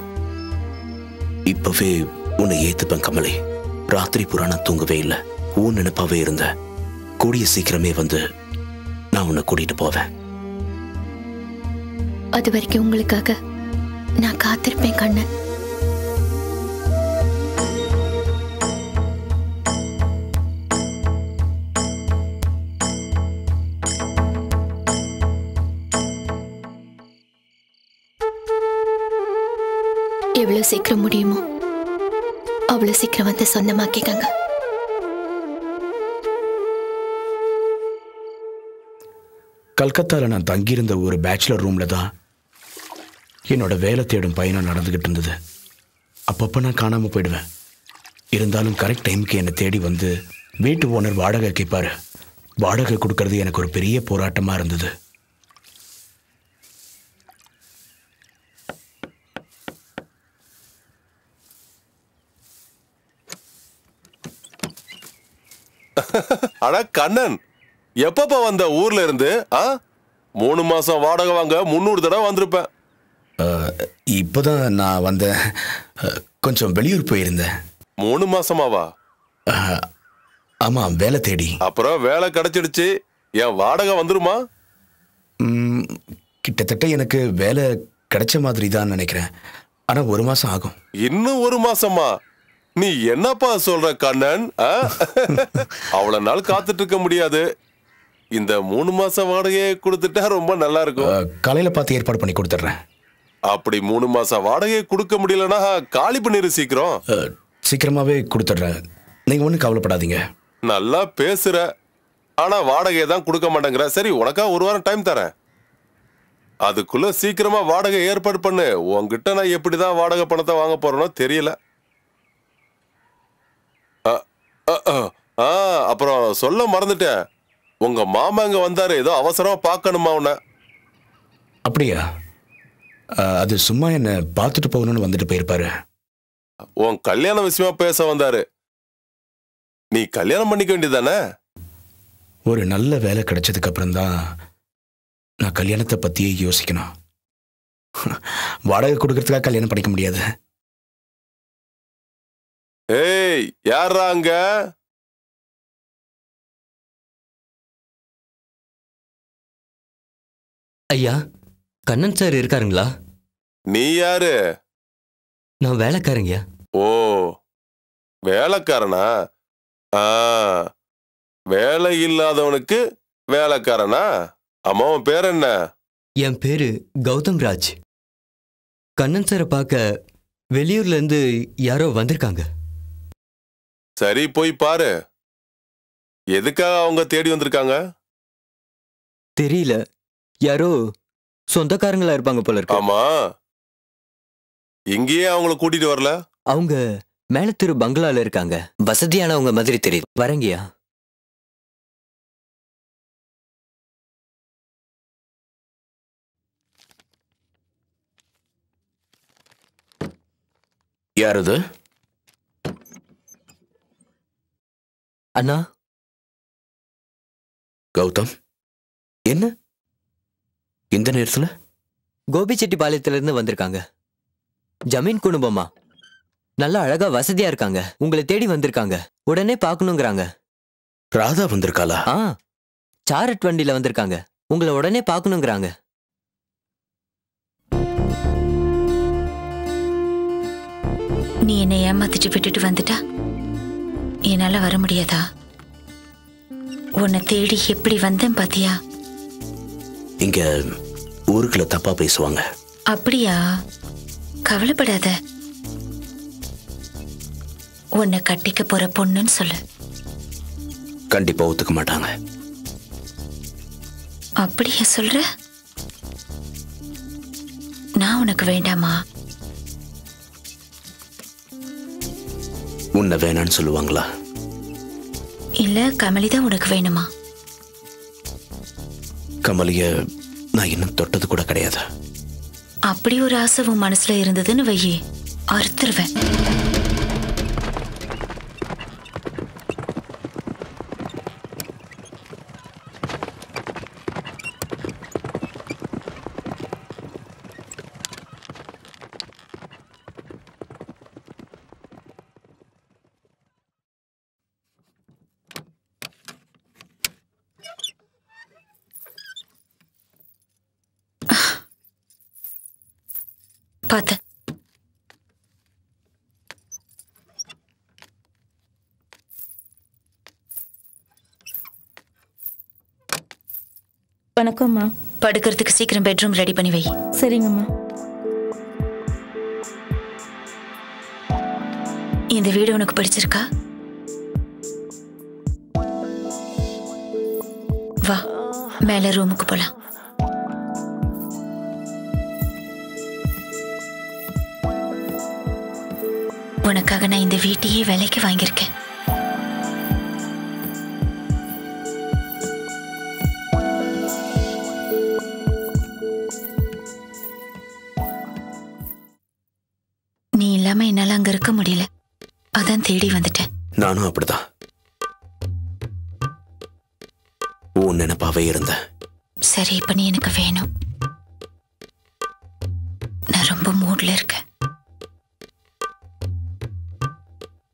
இப்பவே உன்னை ஏத்துப்பேன் கமலி. ராத்திரி புராணம் தூங்கவே இல்லை. உன் நினைப்பாவே இருந்த. கூடிய சீக்கிரமே வந்து நான் உன்னை கூட்டிட்டு போவேன். அது வரைக்கும் உங்களுக்காக நான் காத்திருப்பேன் கண்ணன். எவ்வளவு சீக்கிரம் முடியுமோ அவ்வளவு சீக்கிரம் வந்து சொந்தமாக்கிக்கங்க. கல்கத்தால நான் தங்கியிருந்த ஒரு பேச்சுலர் ரூம்ல தான் என்னோட வேலை தேடும் பயணம் நடந்துகிட்டு இருந்தது. அப்பப்போ நான் காணாம போயிடுவேன். இருந்தாலும் கரெக்ட் டைமுக்கு என்னை தேடி வந்து வீட்டு ஓனர் வாடகை கேட்பாரு. வாடகை கொடுக்கறது எனக்கு ஒரு பெரிய போராட்டமா இருந்தது. அட கண்ணன், எப்பப்ப வந்த ஊர்ல இருந்து? 3 மாசம் வாடகை வாங்க 300 தடவை வந்திருப்பேன். இப்போதான் நான் வந்தேன். கொஞ்சம் வெளியூர் போயிருந்தேன். 3 மாசமாவா? ஆமா, வேலை தேடி. அப்புறம் வேலை கிடைச்சிடுச்சு. என் வாடகை வந்துருமா? கிட்டத்தட்ட எனக்கு வேலை கிடைச்ச மாதிரி தான் நினைக்கிறேன். ஆனா 1 மாசம் ஆகும். இன்னும் 1 மாசமா? நீ என்னப்பா சொல்ற கண்ணன்? அவ்வளவு நாள் காத்துட்டு இருக்க முடியாது. இந்த 3 மாசம் வாடகையை கொடுத்துட்டா ரொம்ப நல்லா இருக்கும். காலையில பார்த்து ஏற்பாடு பண்ணி கொடுத்துட்றேன். அப்படி 3 மாசம் வாடகையை கொடுக்க முடியலன்னா காலி பண்ணிரு சீக்கிரம். சீக்கிரமாவே கொடுத்துட்றேன். நீங்க ஒன்றும் கவலைப்படாதீங்க. நல்லா பேசுற, ஆனா வாடகையை தான் கொடுக்க மாட்டேங்கிற. சரி, உனக்கா 1 வாரம் டைம் தரேன். அதுக்குள்ள சீக்கிரமா வாடகை ஏற்பாடு பண்ணு. உன்கிட்ட நான் எப்படிதான் வாடகை பணத்தை வாங்க போறேனோ தெரியல. அப்புறம் சொல்ல மறந்துட்டேன். உங்க மாமா இங்க வந்தாரு. ஏதோ அவசரமா பார்க்கணுமா உன்ன? அப்படியா? அது சும்மா என்ன பார்த்துட்டு போகணும்னு வந்துட்டு போயிருப்பாரு. உன் கல்யாண விஷயமா பேச வந்தாரு. நீ கல்யாணம் பண்ணிக்க வேண்டியதானே? ஒரு நல்ல வேலை கிடைச்சதுக்கு அப்புறம் தான் நான் கல்யாணத்தை பத்தியே யோசிக்கணும். வாடகை கொடுக்கறதுக்காக கல்யாணம் பண்ணிக்க முடியாது. ஏய், யாரா அங்க? ஐயா, கண்ணன் சார் இருக்காருங்களா? நீ யாரு? நான் வேலைக்காரங்க. ஓ, வேலைக்காரனா? வேலை இல்லாதவனுக்கு வேலைக்காரனா? அம்மா, உன் பேர் என்ன? என் பேரு கௌதம் ராஜ். கண்ணன் சாரை பார்க்க வெளியூர்ல இருந்து யாரோ வந்திருக்காங்க. சரி, போய் பாரு. எதுக்காக அவங்க தேடி வந்திருக்காங்க? தெரியல, யாரோ சொந்தக்காரங்களா இருப்பாங்க போல இருக்கு. ஆமா, இங்கேயே அவங்கள கூட்டிட்டு வரல? அவங்க மேல திரு பங்களால இருக்காங்க. வசதியானவங்க மாதிரி தெரியுது. வரங்கியா? யார் அது? அண்ணா. கௌதம், என்ன இந்த நேரத்துல? கோபிச்செட்டிப்பாளையத்திலிருந்து வந்திருக்காங்க. ஜமீன் குடும்பமா, நல்லா அழகா வசதியா இருக்காங்க. உங்களை தேடி வந்திருக்காங்க. உடனே பார்க்கணுங்கிறாங்க. ராதா வந்திருக்காளா? சாரட் வண்டியில வந்திருக்காங்க. உங்களை உடனே பார்க்கணுங்கிறாங்க. நீ என்னை ஏமாத்திட்டு விட்டுட்டு வந்துட்டா என்னால வர முடியாதா? உன்னை தேடி எப்படி வந்தேன் பாத்தியா? இங்க ஊருக்குள்ள தப்பா பேசுவாங்க. அப்படியா? கவலைப்படாத. உன்னை கட்டிக்க போற பொண்ணுன்னு சொல்லு. கண்டிப்பா ஒத்துக்க மாட்டாங்க. அப்படியா சொல்ற? நான் உனக்கு வேண்டாமா? உன்னை வேணான்னு சொல்லுவாங்களா? இல்ல கமலிதான் உனக்கு வேணுமா? கமலிய நான் இன்னும் தொட்டது கூட கிடையாது. அப்படி ஒரு ஆசை உன் மனசுல இருந்ததுன்னு வையே, அறுத்துருவேன். பார்த்து வணக்கம்மா. படுக்கிறதுக்கு சீக்கிரம் பெட்ரூம் ரெடி பண்ணி வை. சரிங்கம்மா. இந்த வீடு உனக்கு பிடிச்சிருக்கா? வா, மேல ரூமுக்கு போலாம். உனக்காக நான் இந்த வீட்டையே விலைக்கு வாங்கியிருக்கேன். நீ இல்லாம என்னால அங்க இருக்க முடியல. அதான் தேடி வந்துட்டேன். நானும் அப்படிதான் உன் நினைப்பாவே இருந்தேன். சரி, இப்ப நீ எனக்கு வேணும். நான் ரொம்ப மூட்ல இருக்கேன்.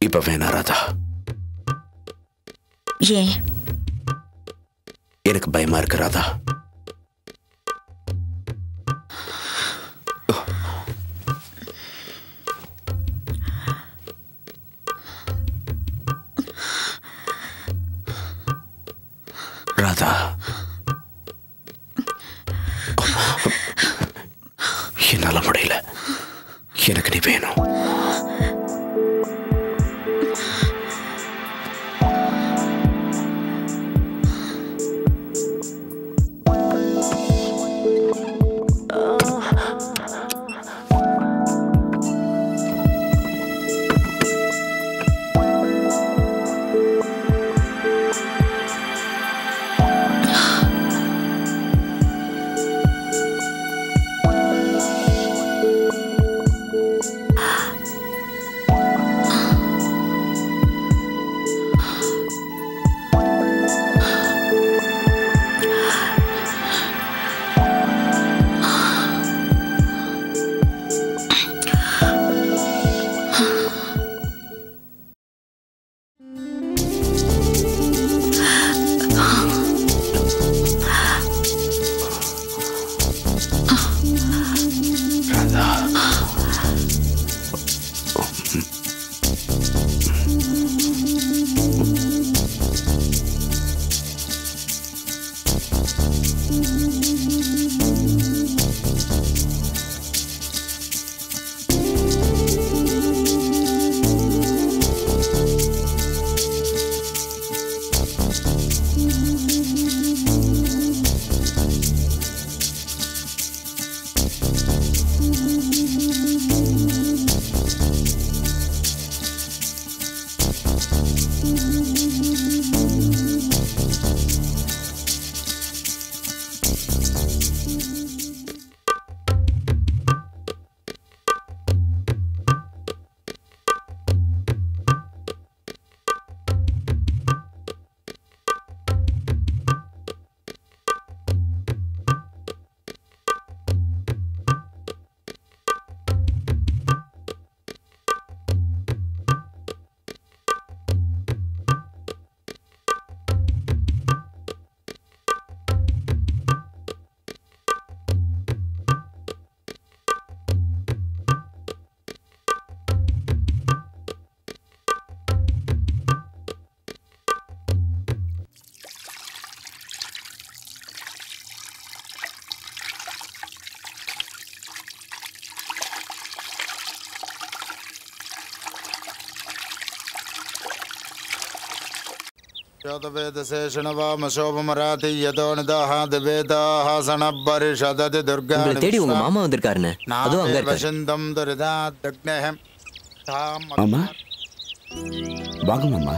இப்ப வேணா ராதா. ஏன்? எனக்கு பயமா இருக்கு ராதா. ராதா, என்னால முடியல. எனக்கு நீ வேணும். உங்களை தேடி உங்க மாமா வந்திருக்காருன்னு. அதுவும் அங்க இருக்காரு. மாமா வாங்க மாமா.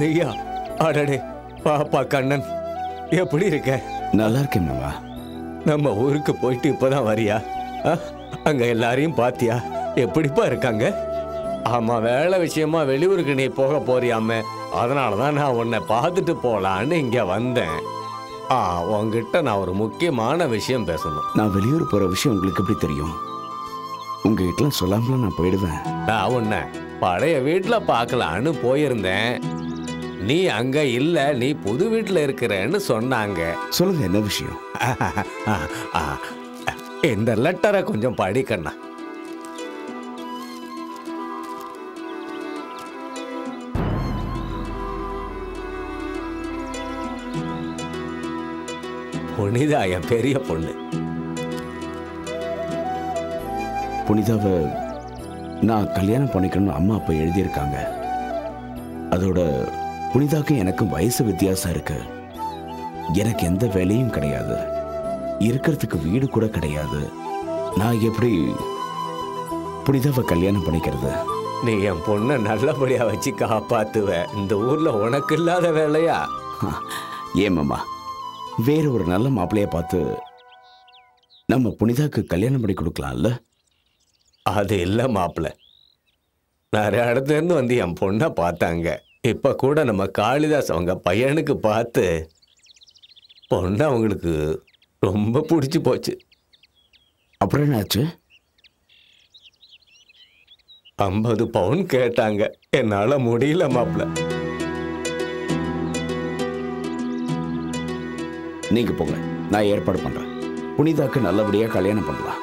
ஐயா, அடடே பாப்பா கண்ணன், எப்படி இருக்க? நல்லா இருக்கேன் மாமா. நம்ம ஊருக்கு போயிட்டு இப்பதான் வரியா? அங்க எல்லாரையும் பாத்தியா? எப்படிப்பா இருக்காங்க? ஆமா, வேலை விஷயமா வெளியூருக்கு நீ போக போறியாம, அதனாலதான் நான் உன்னை பார்த்துட்டு போலான்னு இங்க வந்தேன். உங்ககிட்ட நான் ஒரு முக்கியமான விஷயம் பேசணும். நான் வெளியூர் போற விஷயம் உங்களுக்கு எப்படி தெரியும்? உங்ககிட்ட சொல்லாமலாம் நான் போயிடுவேன். நான் உன்னை பழைய வீட்டுல பார்க்கலான்னு போயிருந்தேன். நீ அங்க இல்ல, நீ புது வீட்டுல இருக்கிறன்னு சொன்னாங்க. சொல்லுங்க, என்ன விஷயம்? இந்த லெட்டரை கொஞ்சம் படிக்கண்ணா. புனிதா என் பெரிய பொண்ணு. புனிதாவை நான் கல்யாணம் பண்ணிக்கணும்னு அம்மா அப்பா எழுதியிருக்காங்க. அதோட புனிதாக்கு எனக்கும் வயசு வித்தியாசம் இருக்கு. எனக்கு எந்த வேலையும் கிடையாது, இருக்கிறதுக்கு வீடு கூட கிடையாது. நான் எப்படி புனிதாவை கல்யாணம் பண்ணிக்கிறது? நீ என் பொண்ணை நல்லபடியா வச்சு காப்பாத்துவ. இந்த ஊர்ல உனக்கு இல்லாத வேலையா? ஏமாமா, வேற ஒரு நல்ல மாப்பிள்ளைய பார்த்து நம்ம புனிதாக்கு கல்யாணம் பண்ணி கொடுக்கலாம்ல? அது இல்ல மாப்பிள்ள, நிறைய இடத்துல இருந்து வந்து என் பொண்ணை பார்த்தாங்க. இப்ப கூட நம்ம காளிதாஸ் அவங்க பையனுக்கு பார்த்து பொண்ணு அவங்களுக்கு ரொம்ப பிடிச்சு போச்சு. அப்புறம் என்னாச்சு? 50 பவுன் கேட்டாங்க. என்னால முடியல மாப்பிள்ள. நீங்க போங்க, நான் ஏற்பாடு பண்றேன். புனிதாக்கு நல்லபடியா கல்யாணம் பண்ணலாம்.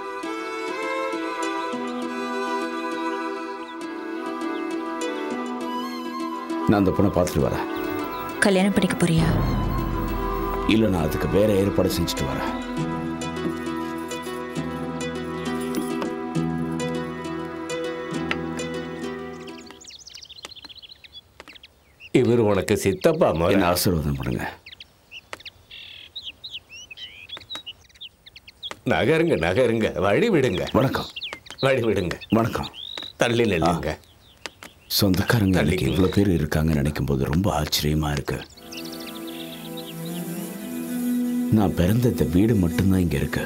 நான் அந்த பொண்ணை பார்த்துட்டு வரேன். கல்யாணம் பண்ணிக்க போறியா? இல்ல, நான் அதுக்கு வேற ஏற்பாடு செஞ்சுட்டு வரேன். இவர் உனக்கு சித்தப்பா மாதிரி. என்ன ஆசீர்வாதம் பண்ணுங்க. நகருங்க நகருங்க, வழி விடுங்க. வணக்கம். வழி விடுங்க. வணக்கம். தள்ளி நில்லுங்க. சொந்தக்காரங்க இன்னைக்கு இவ்வளவு பேர் இருக்காங்கன்னு நினைக்கும் போது ரொம்ப ஆச்சரியமா இருக்கு. நான் பிறந்த இந்த வீடு மட்டும்தான் இங்க இருக்கு.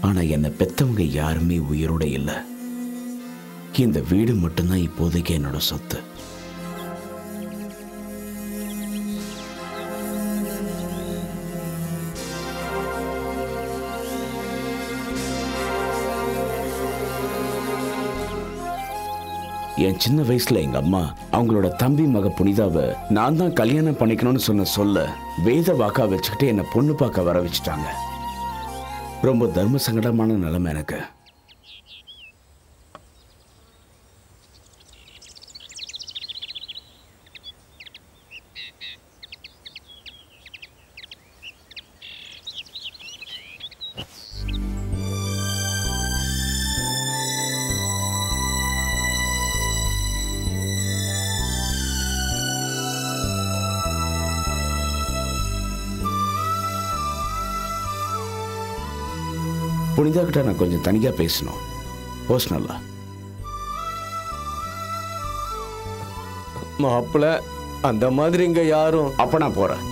ஆனா என்னை பெத்தவங்க யாருமே உயிரோட இல்லை. இந்த வீடு மட்டும்தான் இப்போதைக்கு என்னோட சொத்து. என் சின்ன வயசுல எங்க அம்மா அவங்களோட தம்பி மக புனிதாவை நான் தான் கல்யாணம் பண்ணிக்கணும்னு சொல்ல வேத வாக்கா வச்சுக்கிட்டு என்னை பொண்ணு பார்க்க வர வச்சுட்டாங்க. ரொம்ப தர்ம சங்கடமான நிலைமை எனக்கு. புனிதா கிட்ட நான் கொஞ்சம் தனியா பேசணும், பர்சனலா. மாப்பிள்ள, அந்த மாதிரி இங்க யாரும். அப்ப நான் போறேன்.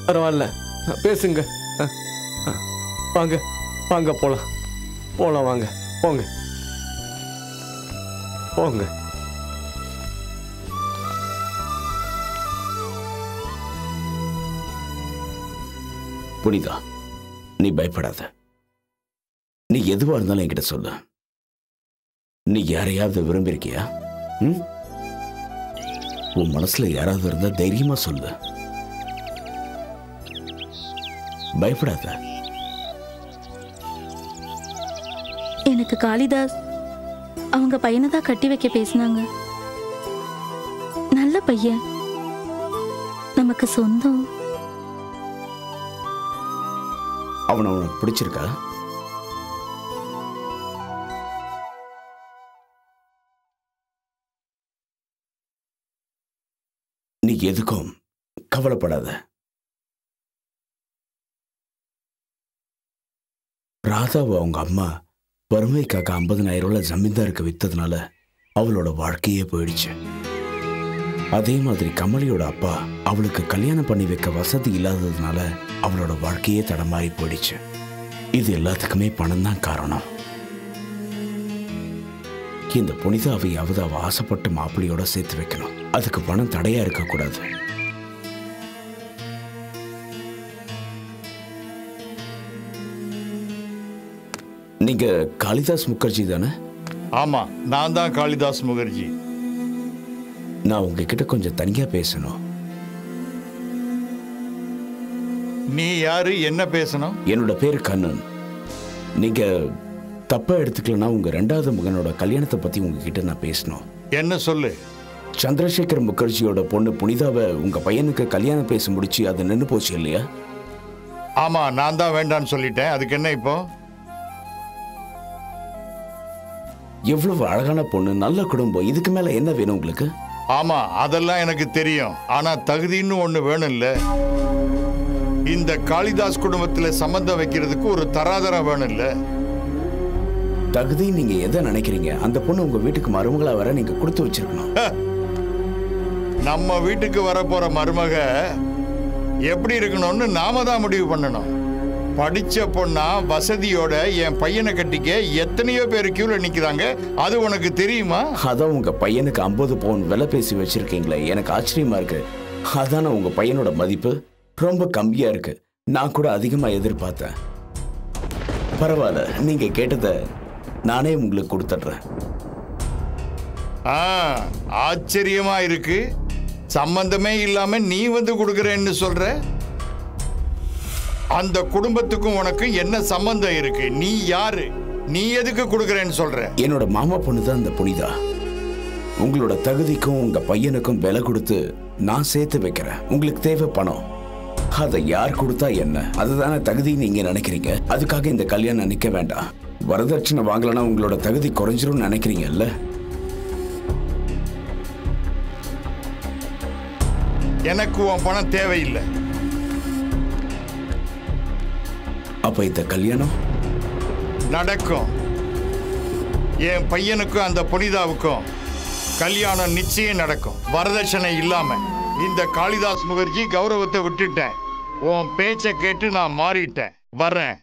பரவாயில்ல, பேசுங்க. வாங்க வாங்க, போலாம் போலாம், வாங்க போங்க போங்க. புனிதா, நீ பயப்படாத. நீ எதுவா இருந்தாலும் என்கிட்ட சொல்லு. நீ யாரையாவது விரும்பியிருக்கியா? உன் மனசுல யாராவது இருந்தா தைரியமா சொல்லு, பயப்படாத. எனக்கு காளிதாஸ் அவங்க பையனை தான் கட்டி வைக்க பேசினாங்க. நல்ல பையன், நமக்கு சொந்தம். அவனை உனக்கு பிடிச்சிருக்கா? எதுக்கும் கவலைப்படாத. ராதாவை அவங்க அம்மா வறுமைக்காக 50,000 ரூபாய் ஜமீன்தாருக்கு வித்ததுனால அவளோட வாழ்க்கையே போயிடுச்சு. அதே மாதிரி கமலியோட அப்பா அவளுக்கு கல்யாணம் பண்ணி வைக்க வசதி இல்லாததுனால அவளோட வாழ்க்கையே தடமாறி போயிடுச்சு. இது எல்லாத்துக்குமே பணம் தான் காரணம். இந்த புனிதாவையாவது அவ ஆசைப்பட்டு மாப்பிள்ளையோட சேர்த்து வைக்கணும். அதுக்கு பணம் தடையா இருக்கக்கூடாது. நீங்க காளிதாஸ் முகர்ஜி தானே? ஆமா, நான் தான் காளிதாஸ் முகர்ஜி. நான் உங்ககிட்ட கொஞ்சம் தனியா பேசணும். நீ யாரு, என்ன பேசணும்? என்னோட பேரு கண்ணன். நீங்க தப்பா எடுத்துக்கலன்னா உங்க 2வது மகனோட கல்யாணத்தை பத்தி உங்ககிட்ட நான் பேசணும். என்ன சொல்லு. சந்திரசேகர் முகர்ஜியோட பொண்ணு புனிதாவை உங்க பையனுக்கு கல்யாணம் பேசி முடிச்சு அது நின்று போச்சு இல்லையா? ஆமா, நான் தான் வேண்டான்னு சொல்லிட்டேன். அதுக்கு என்ன இப்போ? எவ்வளவு அழகான பொண்ணு, நல்ல குடும்பம், இதுக்கு மேல என்ன வேணும் உங்களுக்கு? ஆமா, அதெல்லாம் எனக்கு தெரியும். ஆனா தகுதின்னு ஒண்ணு வேணும் இல்ல. இந்த காளிதாஸ் குடும்பத்துல சம்பந்தம் வைக்கிறதுக்கு ஒரு தராதரம் வேணும் இல்ல. தகுதி நீங்க எதை நினைக்கிறீங்க? அந்த பொண்ணு உங்க வீட்டுக்கு மருமகளா வர நீங்க கொடுத்து வச்சிருக்கணும். நம்ம வீட்டுக்கு வர போற மருமக எப்படி இருக்கணும்னு நாம தான் முடிவு பண்ணணும். படிச்ச பொண்ணா வசதியோட என் பையனை கட்டிக்க எத்தனையோ பேர் கியூல நிக்கிறாங்க. அது உனக்கு தெரியுமா? அதான் உங்க பையனுக்கு 50 பவுன் விலை பேசி வச்சிருக்கீங்களே, எனக்கு ஆச்சரியமா இருக்கு. அதான உங்க பையனோட மதிப்பு ரொம்ப கம்மியா இருக்கு. நான் கூட அதிகமா எதிர்பார்த்தேன். பரவாயில்ல, நீங்க கேட்டதை நானே உங்களுக்கு கொடுத்துட்றேன். ஆச்சரியமா இருக்கு. சம்பந்தமே இல்லாம நீ வந்து கொடுக்கறேன்னு சொல்ற. அந்த குடும்பத்துக்கும் உனக்கு என்ன சம்பந்தம் இருக்கு? நீ யாரு? நீ எதுக்கு கொடுக்கறேன்னு சொல்ற? என்னோட மாமா பொண்ணு தான் அந்த புனிதா. உங்களோட தகுதிக்கும் உங்க பையனுக்கும் விலை கொடுத்து நான் சேர்த்து வைக்கிறேன். உங்களுக்கு தேவை பணம், அதை யார் கொடுத்தா என்ன? அதுதானே தகுதி நீங்க நினைக்கிறீங்க. அதுக்காக இந்த கல்யாணம் நிக்க வேண்டாம். வரதட்சணை வாங்கலன்னா உங்களோட தகுதி குறைஞ்சிரும் நினைக்கிறீங்கல்ல? எனக்கு உன் பணம் தேவையில்லை. அப்ப இந்த கல்யாணம் நடக்கும். என் பையனுக்கும் அந்த புனிதாவுக்கும் கல்யாணம் நிச்சயம் நடக்கும், வரதட்சணை இல்லாம. இந்த காளிதாஸ் முகர்ஜி கௌரவத்தை விட்டுட்டேன். உன் பேச்சை கேட்டு நான் மாறிட்டேன். வர்றேன்.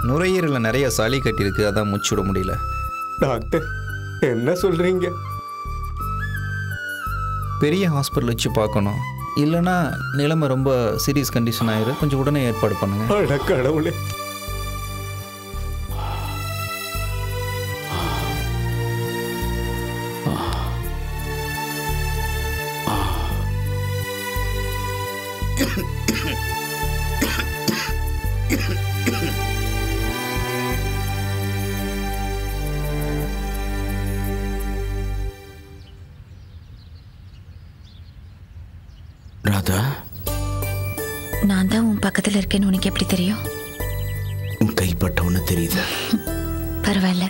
நுரையீரலில் நிறைய சளி கட்டியிருக்கு, அதான் மூச்சு விட முடியல. டாக்டர் என்ன சொல்றீங்க? பெரிய ஹாஸ்பிட்டல் வச்சு பார்க்கணும், இல்லைன்னா நிலைமை ரொம்ப சீரியஸ் கண்டிஷன் ஆயிரும். கொஞ்சம் உடனே ஏற்பாடு பண்ணுங்க. அட கடவுளே. ராதா, நான் தான் உன் பக்கத்துல இருக்கேன்னு உனக்கு எப்படி தெரியும்? உன் கைப்பட்ட ஒன்று தெரியுது. பரவாயில்ல,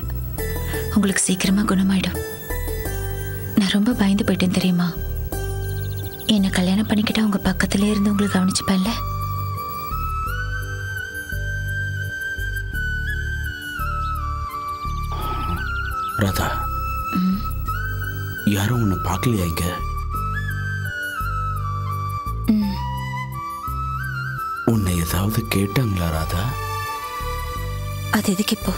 உங்களுக்கு சீக்கிரமா குணமாயிடும். நான் ரொம்ப பயந்து போயிட்டேன் தெரியுமா? என்ன கல்யாணம் பண்ணிக்கிட்டா உங்க பக்கத்திலே இருந்து உங்களுக்கு கவனிச்சுப்பேன்ல. ராதா, யாரும் உன்னை பார்க்கலையா இங்க? உன்னை ஏதாவது கேட்டாங்களா ராதா? அது எதுக்கு இப்போ?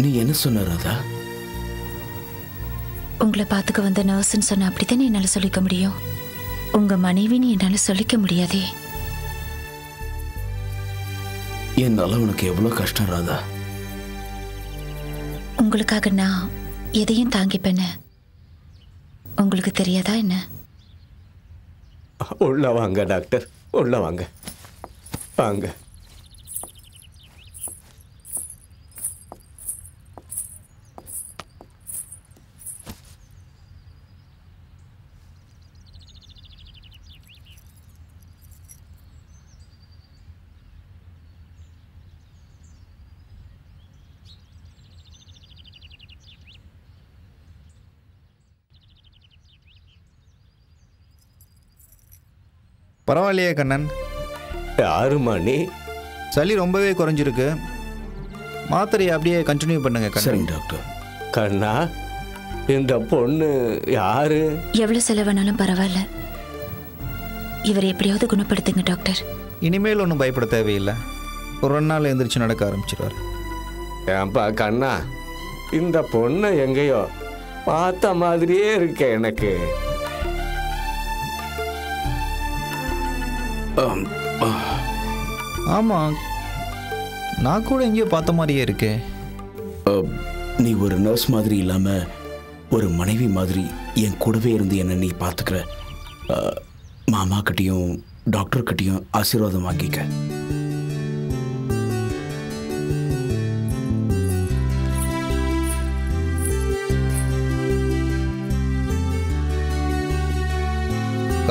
நீ என்ன சொன்ன ராதா? உங்களை பார்த்துக்க வந்த நர்ஸ்ன்னு சொன்ன அப்படித்தானே என்னால சொல்லிக்க முடியும். உங்க மனைவின்னு என்னால சொல்லிக்க முடியாதே. என்னால உனக்கு எவ்வளவு கஷ்டம் ராதா. உங்களுக்காக நான் எதையும் தாங்கிப்பேன்னு உங்களுக்கு தெரியாதா என்ன? உள்ள வாங்க டாக்டர், உள்ள வாங்க வாங்க. பரவாயில்லையே கண்ணன். யாருமா நீ? சளி ரொம்பவே குறைஞ்சிருக்கு. மாத்திரையை அப்படியே கண்டினியூ பண்ணுங்க கண்ணன். டாக்டர். கண்ணா, இந்த பொண்ணு யாரு? எவ்வளவு செலவானாலும் பரவாயில்ல, இவரை எப்படியாவது குணப்படுத்துங்க டாக்டர். இனிமேல் ஒன்றும் பயப்பட தேவையில்லை. ஒரு 2 நாள் எழுந்திரிச்சு நடக்க ஆரம்பிச்சிடுவார். ஏன்பா கண்ணா, இந்த பொண்ணை எங்கேயோ பார்த்த மாதிரியே இருக்க எனக்கு. ஆமாம், நான் கூட எங்கேயோ பார்த்த மாதிரியே இருக்கே. நீ ஒரு நர்ஸ் மாதிரி இல்லாம ஒரு மனைவி மாதிரி என் கூடவே இருந்து என்ன நீ பார்த்துக்கிற. மாமா கிட்டையும் டாக்டர் கிட்டையும் ஆசீர்வாதம் வாங்கிக்க.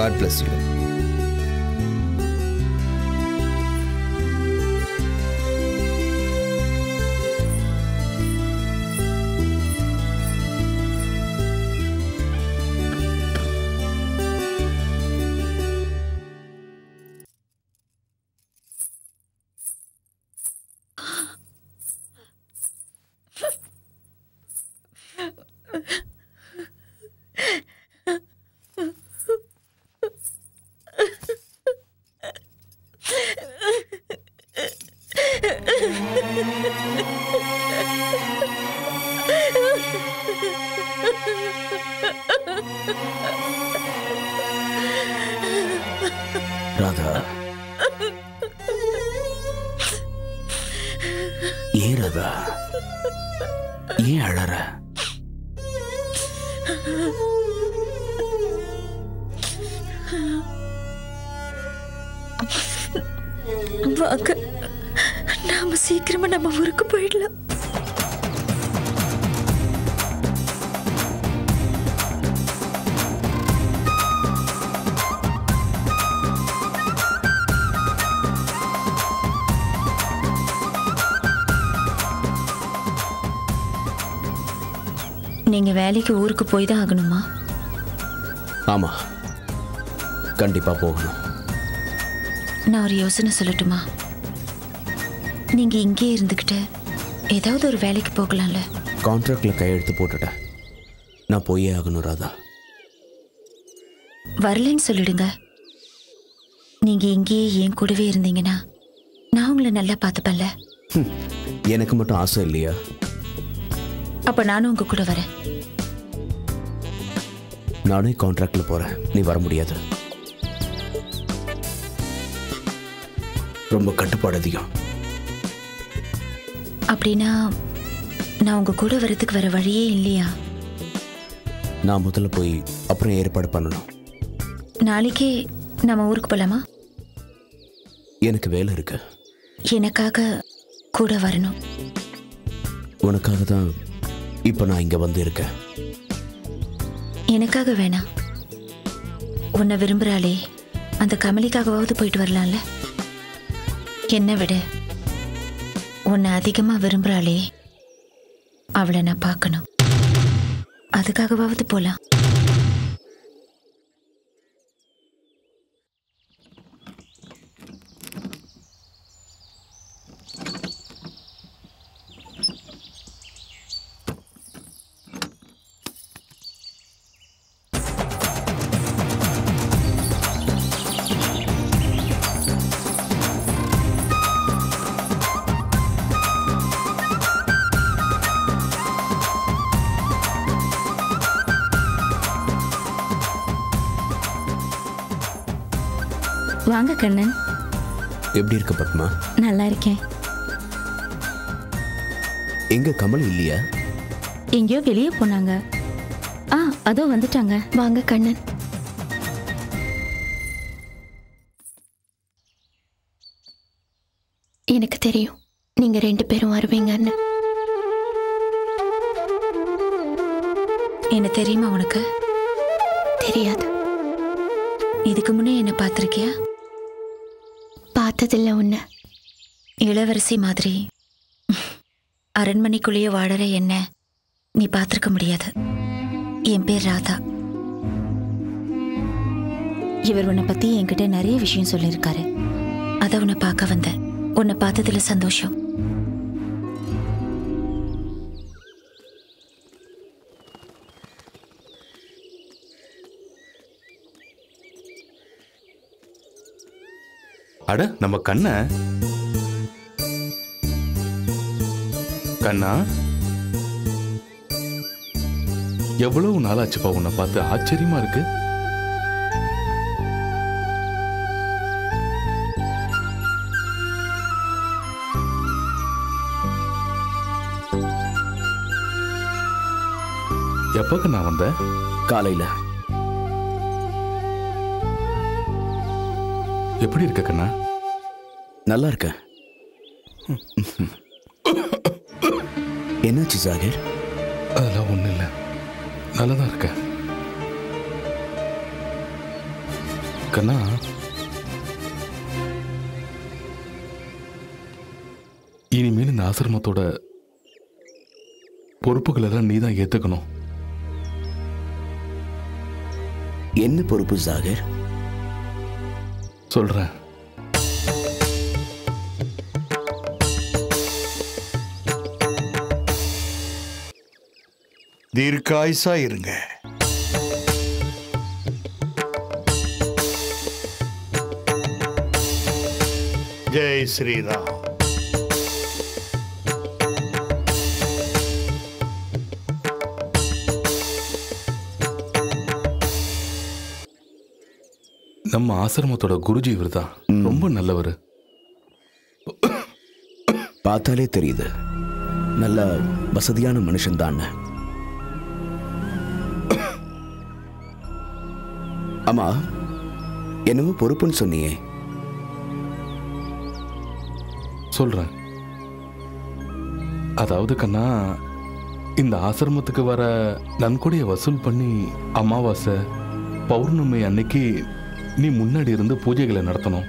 God bless you. ராதா, ஏன் ராதா, ஏன் அழற? வாங்க, நாம சீக்கிரமா நம்ம ஊருக்கு போயிடலாம். நீங்க வேலைக்கு ஊருக்கு போய் தான் ஆகணுமா? ஆமா, கண்டிப்பா போகணும். நான் ஒரு யோசனை சொல்லட்டுமா? நீங்க இங்கே இருந்துகிட்டு ஏதாவது ஒரு வேலைக்கு போகலாம்ல. கான்ட்ராக்ட்ல கையெழுத்து போட்டுட்டேன். நான் போயே ஆகணும் ராதா. வரலன்னு சொல்லிடுங்க. நீங்க இங்கேயே என் கூடவே இருந்தீங்கன்னா நான் உங்களை நல்லா பார்த்துப்பேன்ல. எனக்கு மட்டும் ஆசை இல்லையா? அப்ப நானும் உங்க கூட வரேன். நானே கான்ட்ராக்ட்ல போறேன், நீ வர முடியாது. ரொம்ப கட்டுப்பாடு அதிகம். அப்படின்னா நான் உங்க கூட வரதுக்கு வர வழியே இல்லையா? நான் முதல்ல போய் அப்புறம் ஏற்பாடு பண்ணணும். நாளைக்கே நம்ம ஊருக்கு போலாமா? எனக்கு வேலை இருக்கு. எனக்காக கூட வரணும். உனக்காக தான் இப்ப நான் இங்க வந்து இருக்கேன். எனக்காக வேணாம், உன்னை விரும்புறாளே அந்த கமலிக்காகவாவது போயிட்டு வரலாம்ல. என்ன விட உன்னை அதிகமா விரும்புறாளே அவளை நான் பார்க்கணும். அதுக்காகவாவது போலாம். வாங்க கண்ணன். எப்படி இருக்க பத்மா? நல்லா இருக்கேன். எங்க கமல் இல்லையா? எங்கேயோ வெளியே போனாங்க. அதோ வந்துட்டாங்க. வாங்க கண்ணன். எனக்கு தெரியும் நீங்க 2 பேரும் வருவீங்கன்னு. என்ன தெரியுமா உனக்கு? தெரியாது. இதுக்கு முன்னே என்ன பார்த்திருக்கியா? பார்த்ததில்ல உன்னை. இளவரசி மாதிரி அரண்மனைக்குள்ளேயே வாழற என்ன நீ பார்த்திருக்க முடியாது. என் பேர் ராதா. இவர் உன்னை பத்தி என்கிட்ட நிறைய விஷயம் சொல்லியிருக்காரு. அத உன்னை பார்க்க வந்தேன். உன்னை பார்த்ததுல சந்தோஷம். அட நம்ம கண்ணா எவ்வளவு நாளாச்சுப்பா உன்னை பார்த்து. ஆச்சரியமா இருக்கு. எப்ப நான் வந்த? காலையில. எப்படி இருக்க கண்ணா? நல்லா இருக்க. என்னாச்சு ஜாகிர்? அதெல்லாம் ஒண்ணும் இல்லை, நல்லதான் இருக்க. கண்ணா, இனிமேல் இந்த ஆசிரமத்தோட பொறுப்புகள் எல்லாம் நீ தான் ஏத்துக்கணும். என்ன பொறுப்பு ஜாகிர்? சொல்றேன். தீர்க்காயுசா இருங்க. ஜெய் ஸ்ரீராம். நம்ம ஆசிரமத்தோட குருஜி இவர் தான். ரொம்ப நல்லவர். பார்த்தாலே தெரியுது நல்ல வசதியான மனுஷன் தான். ஆமா, என்னவோ பொறுப்புன்னு சொன்னியே. சொல்றேன். அதாவது கண்ணா, இந்த ஆசிரமத்துக்கு வர நன்கொடைய வசூல் பண்ணி அமாவாசை பௌர்ணமி அன்னைக்கு நீ முன்னாடி இருந்து பூஜைகளை நடத்தணும்.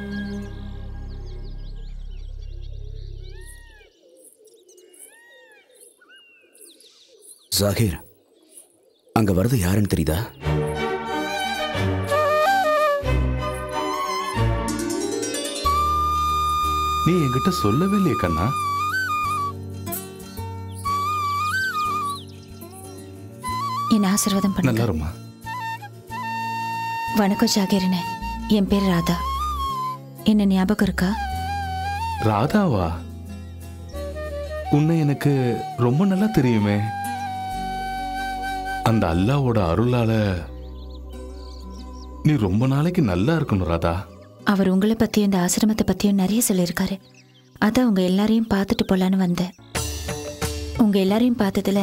ஜாகிர், அங்க வரது யாருன்னு தெரியுதா? நீ என்கிட்ட சொல்லவே இல்லையே கண்ணா. என்ன ஆசீர்வாதம் பண்ணு. நல்லா இருமா. வணக்கம் ஜாகிரனே. என் பேர் ராதா. என்ன ஞாபகம் இருக்கா? ராதாவா? உன்னை எனக்கு ரொம்ப நல்லா தெரியுமே. அந்த அல்லாவோட அருளால நீ ரொம்ப நாளைக்கு நல்லா இருக்கணும் ராதா. அவர் உங்களை பத்தியும் இந்த ஆசிரமத்தை பத்தியும் நிறைய சொல்லியிருக்காரு. அதான் உங்க எல்லாரையும் பார்த்துட்டு போலான்னு வந்தேன். உங்க எல்லாரையும் பார்த்ததுல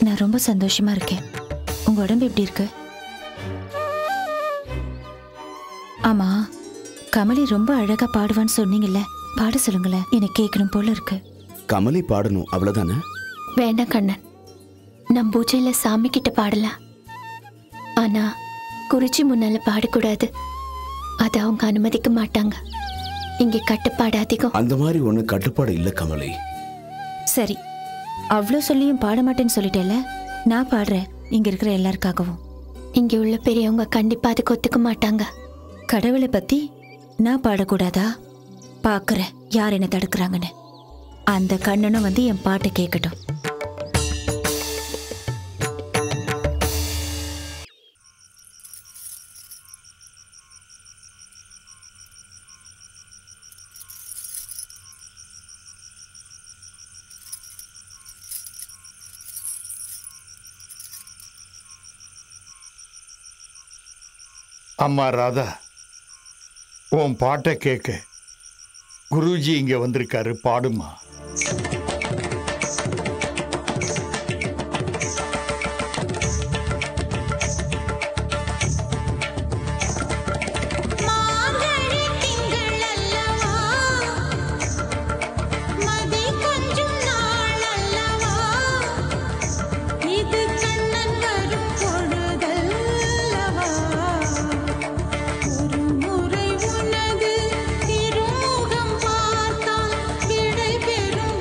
நான் ரொம்ப சந்தோஷமா இருக்கேன். உங்க உடம்பு எப்படி இருக்கு? ஆமா, கமலி ரொம்ப அழகா பாடுவான்னு சொன்னீங்கல்ல, பாட சொல்லுங்களேன், எனக்கு கேட்கணும் போல இருக்கு. கமலி பாடணும் அவ்வளவுதானே? வேண்டாம் கண்ணன், நான் பூஜையில சாமி கிட்ட பாடலாம். ஆனா குறிச்சி முன்னால பாடக்கூடாது. அது அவங்க அனுமதிக்க மாட்டாங்க. இங்க கட்டுப்பாடு அதிகம். அந்த மாதிரி ஒண்ணு கட்டுப்பாடு இல்ல கமலி. சரி, அவ்வளோ சொல்லியும் பாட மாட்டேன்னு சொல்லிட்டேல, நான் பாடுறேன் இங்க இருக்கிற எல்லாருக்காகவும். இங்க உள்ள பெரியவங்க கண்டிப்பா அதுக்கு ஒத்துக்க மாட்டாங்க. கடவுளை பத்தி நான் பாடக்கூடாதா? பாக்குறேன் யார் என்ன தடுக்கிறாங்கன்னு. அந்த கண்ணனும் வந்து என் பாட்டை கேட்கட்டும். அம்மா ராதா, உன் பாட்டை கேட்க குருஜி இங்க வந்திருக்காரு, பாடுமா. உனது திருமுகம் பார்த்தால் விடை பெறும்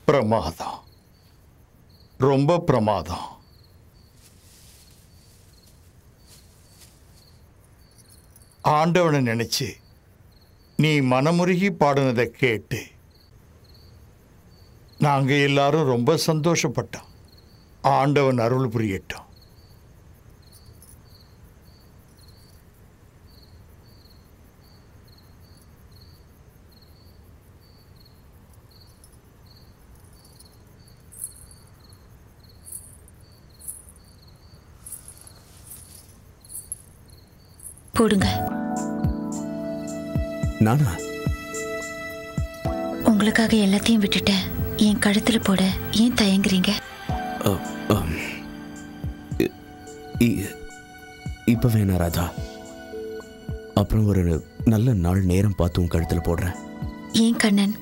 பிரமாதம், ரொம்ப பிரமாதம். ஆண்டவனை நினைச்சு நீ மனமுருகி பாடினதை கேட்டு நாங்க எல்லாரும் ரொம்ப சந்தோஷப்பட்டோம். ஆண்டவன் அருள் புரியட்டும். போடுங்க. நானா? உங்களுக்காக எல்லாத்தையும் விட்டுட்டேன். என் கழுத்துல போட ஏன் தயங்குறீங்க? இப்ப வேணா ராதா, அப்புறம் ஒரு நல்ல நாள் நேரம் பார்த்து உன் கழுத்துல போடுறேன். ஏன் கண்ணன்,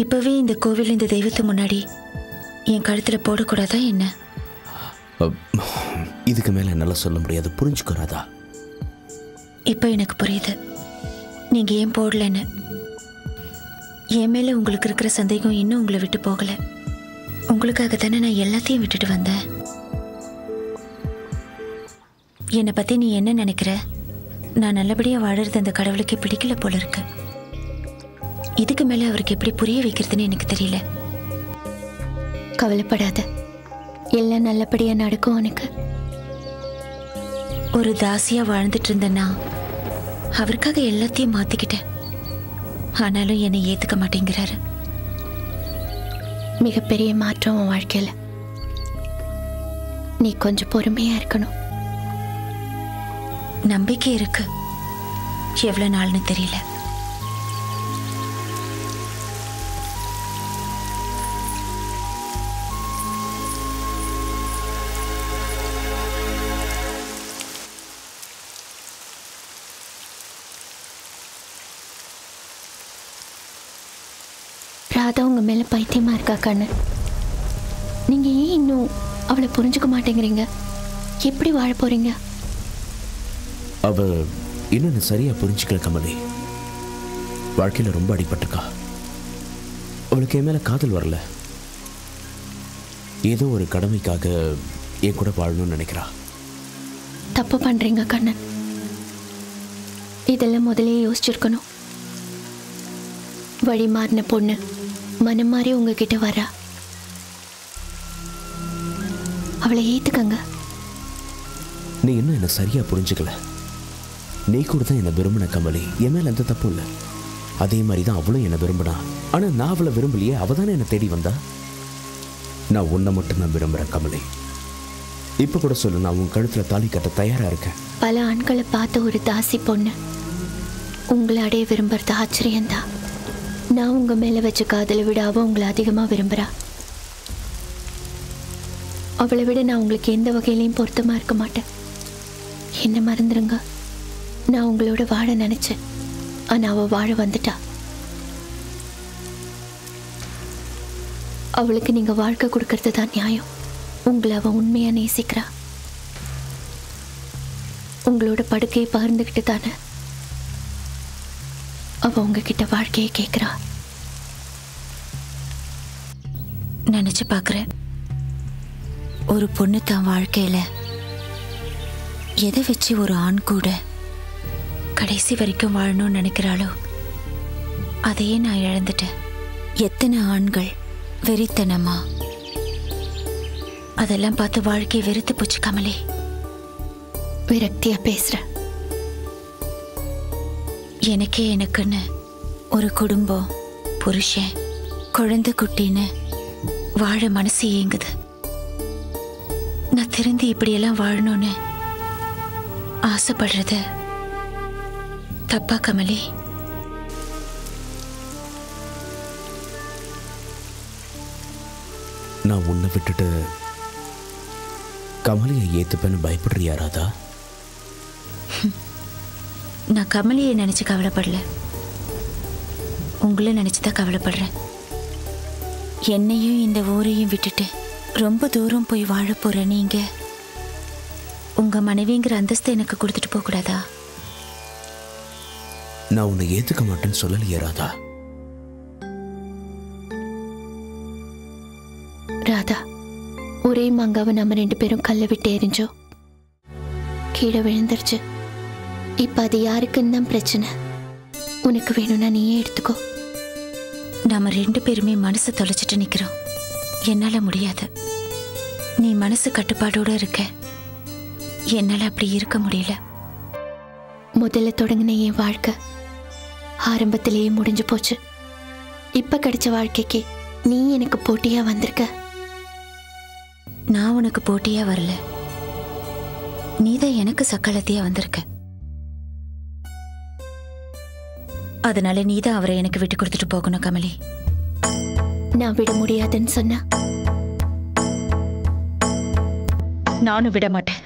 இப்பவே இந்த கோவில் இந்த தெய்வத்து முன்னாடி என் கழுத்துல போடக்கூடாதா என்ன? இதுக்கு மேல என்னால சொல்ல முடியாது, புரிஞ்சுக்கோ ராதா. இப்ப எனக்கு புரியுது நீங்க ஏன் போடலன்னு. என் மேல உங்களுக்கு இருக்கிற சந்தேகம் இன்னும் உங்களை விட்டு போகல. உங்களுக்காக தானே நான் எல்லாத்தையும் விட்டுட்டு வந்தேன். என்னை பத்தி நீ என்ன நினைக்கிற? நான் நல்லபடியா வாழறது அந்த கடவுளுக்கு பிடிக்கல போல இருக்கு. இதுக்கு மேல அவருக்கு எப்படி புரிய வைக்கிறதுன்னு எனக்கு தெரியல. கவலைப்படாத, எல்லாம் நல்லபடியா நடக்கும். உனக்கு ஒரு தாசியா வாழ்ந்துட்டு இருந்தேன்னா அவருக்காக எல்லாத்தையும் மாத்திக்கிட்டேன். ஆனாலும் என்னை ஏத்துக்க மாட்டேங்கிறாரு. மிகப்பெரிய மாற்றம் உன் வாழ்க்கையில. நீ கொஞ்சம் பொறுமையா இருக்கணும். நம்பிக்கை இருக்கு, எவ்வளவு நாள்னு தெரியல. ராதா உங்க மேல பைத்தியமா இருக்கா கண்ணன். நீங்க ஏன் இன்னும் அவளை புரிஞ்சுக்க மாட்டேங்கிறீங்க? எப்படி வாழ போறீங்க? அவ இன்னொன்னு சரியா புரிஞ்சுக்கல கமலி. வாழ்க்கையில ரொம்ப அடிபட்டிருக்கா. அவளுக்கு என் மேல காதல் வரல, ஏதோ ஒரு கடமைக்காக என் கூட வாழணும்னு நினைக்கிறா. தப்பு பண்றீங்க கண்ணன். இதெல்லாம் முதலே யோசிச்சிருக்கணும். வழி மாறின பொண்ணு மனம் மாறி உங்ககிட்ட வரா. அவளை ஏத்துக்கங்க. நீ இன்னும் என்ன சரியா புரிஞ்சுக்கல. நீ கூட தான் என்ன விரும்பின கமலி. என் மேல எந்த தப்பும் இல்லை. அதே மாதிரி தான் அவளும் என்ன விரும்பினா. ஆனா நான் அவளை விரும்பலையே, அவ தானே என்ன தேடி வந்தா. நான் உன்னை மட்டும் தான் விரும்புறேன் கமலி. இப்ப கூட சொல்லு, நான் உன் கழுத்துல தாலி கட்ட தயாரா இருக்கேன். பல ஆண்களை பார்த்த ஒரு தாசி பொண்ணு உங்களை அடைய விரும்புறது ஆச்சரியம்தான். நான் உங்க மேல வச்ச காதலை விட அவ உங்களை அதிகமா விரும்புறா. அவளை விட நான் உங்களுக்கு எந்த வகையிலையும் பொருத்தமா இருக்க மாட்டேன். என்ன மறந்துருங்க. நான் உங்களோட வாழ நினைச்சேன், ஆனா அவ வாழ வந்துட்டா. அவளுக்கு நீங்க வாழ்க்கை கொடுக்கறது தான் நியாயம். உங்களை அவ உண்மையா நேசிக்கிறா. உங்களோட படுக்கையை பகிர்ந்துகிட்டு தானே அவ உங்ககிட்ட வாழ்க்கையை கேட்கிறா. நினைச்சு பாக்குறேன், ஒரு பொண்ணு தான் வாழ்க்கையில எதை வச்சு ஒரு ஆண் கூட கடைசி வரைக்கும் வாழணும்னு நினைக்கிறாளோ அதையே நான் இழந்துட்டேன். எத்தனை ஆண்கள் வெறித்தனமா அதெல்லாம் பார்த்து வாழ்க்கையை வெறுத்து போச்சு கமலி. விரக்தியா பேசுற. எனக்குன்னு ஒரு குடும்பம், புருஷன், குழந்தை குட்டின்னு வாழ மனசு ஏங்குது. நான் திருந்தி இப்படியெல்லாம் வாழணும்னு ஆசைப்படுறது தப்பா கமலி? நான் உன்னை விட்டுட்டு கமலியை ஏத்துப்பேன்னு பயப்படுறியா ராதா? நான் கமலியை நினைச்சு கவலைப்படல, உங்களை நினைச்சுதான் கவலைப்படுறேன். என்னையும் இந்த ஊரையும் விட்டுட்டு ரொம்ப தூரம் போய் வாழ போற நீங்க உங்க மனைவிங்கிற அந்தஸ்து எனக்கு கொடுத்துட்டு போக கூடாதா? நான் உன்னை ஏத்துக்க மாட்டேன்னு சொல்லலையே ராதா. ராதா, ஒரே மங்காவை நம்ம 2 பேரும் கல்ல விட்டு எரிஞ்சோம். கீழே விழுந்துருச்சு. இப்ப அது யாருக்குன்னு தான் பிரச்சனை. உனக்கு வேணும்னா நீயே எடுத்துக்கோ. நாம 2 பேருமே மனசு தொலைச்சிட்டு நிக்கிறோம். என்னால முடியாது. நீ மனசு கட்டுப்பாடோட இருக்க. என்னால அப்படி இருக்க முடியல. முதல்ல தொடங்கின என் வாழ்க்கை ஆரம்பத்திலேயே முடிஞ்சு போச்சு. இப்ப கிடைச்ச வாழ்க்கைக்கு நீ எனக்கு போட்டியா வந்திருக்க. நான் உனக்கு போட்டியா வரல. நீதான் எனக்கு சக்காலத்தையா வந்திருக்க. அதனால நீதான் அவரை எனக்கு விட்டு கொடுத்துட்டு போகணும் கமலி. நான் விட முடியாதுன்னு சொன்னா நானும் விட மாட்டேன்.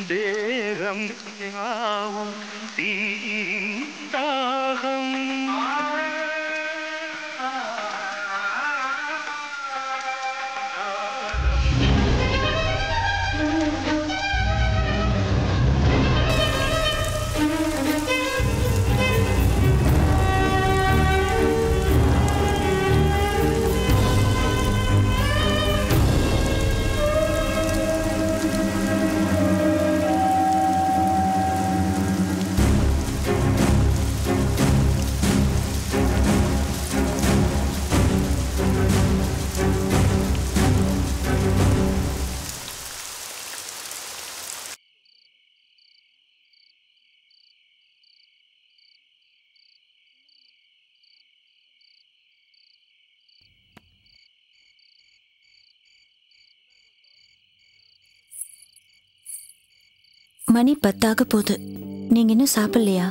தேகம் யாவும் தீந்தாகம் மணி 10 போகுது. நீங்க இன்னும் சாப்பிடலையா?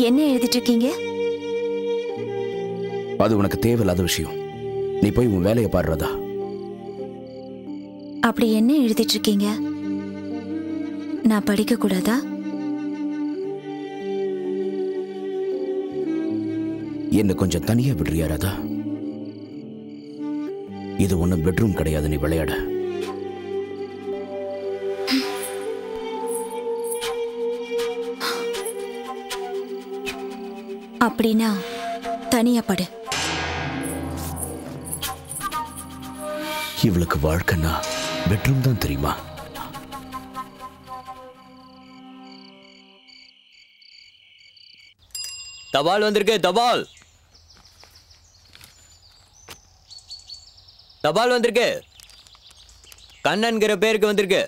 என்ன எழுதிட்டு இருக்கீங்க? அது உனக்கு தேவையில்லாத விஷயம். நீ போய் உன் வேலையை பாடுறதா. அப்படி என்ன எழுதிட்டு இருக்கீங்க? நான் படிக்க கூடாதா? என்ன கொஞ்சம் தனியா விடுறியா ராதா? இது ஒன்றும் பெட்ரூம் கிடையாது, நீ விளையாட. அப்படின்னா தனியா படு. இவளுக்கு வாழ்க்கைன்னா பெட்ரூம் தான் தெரியுமா? தபால் வந்திருக்கு. தபால் தபால் வந்திருக்கு. கண்ணன்கிற பேருக்கு வந்திருக்கு.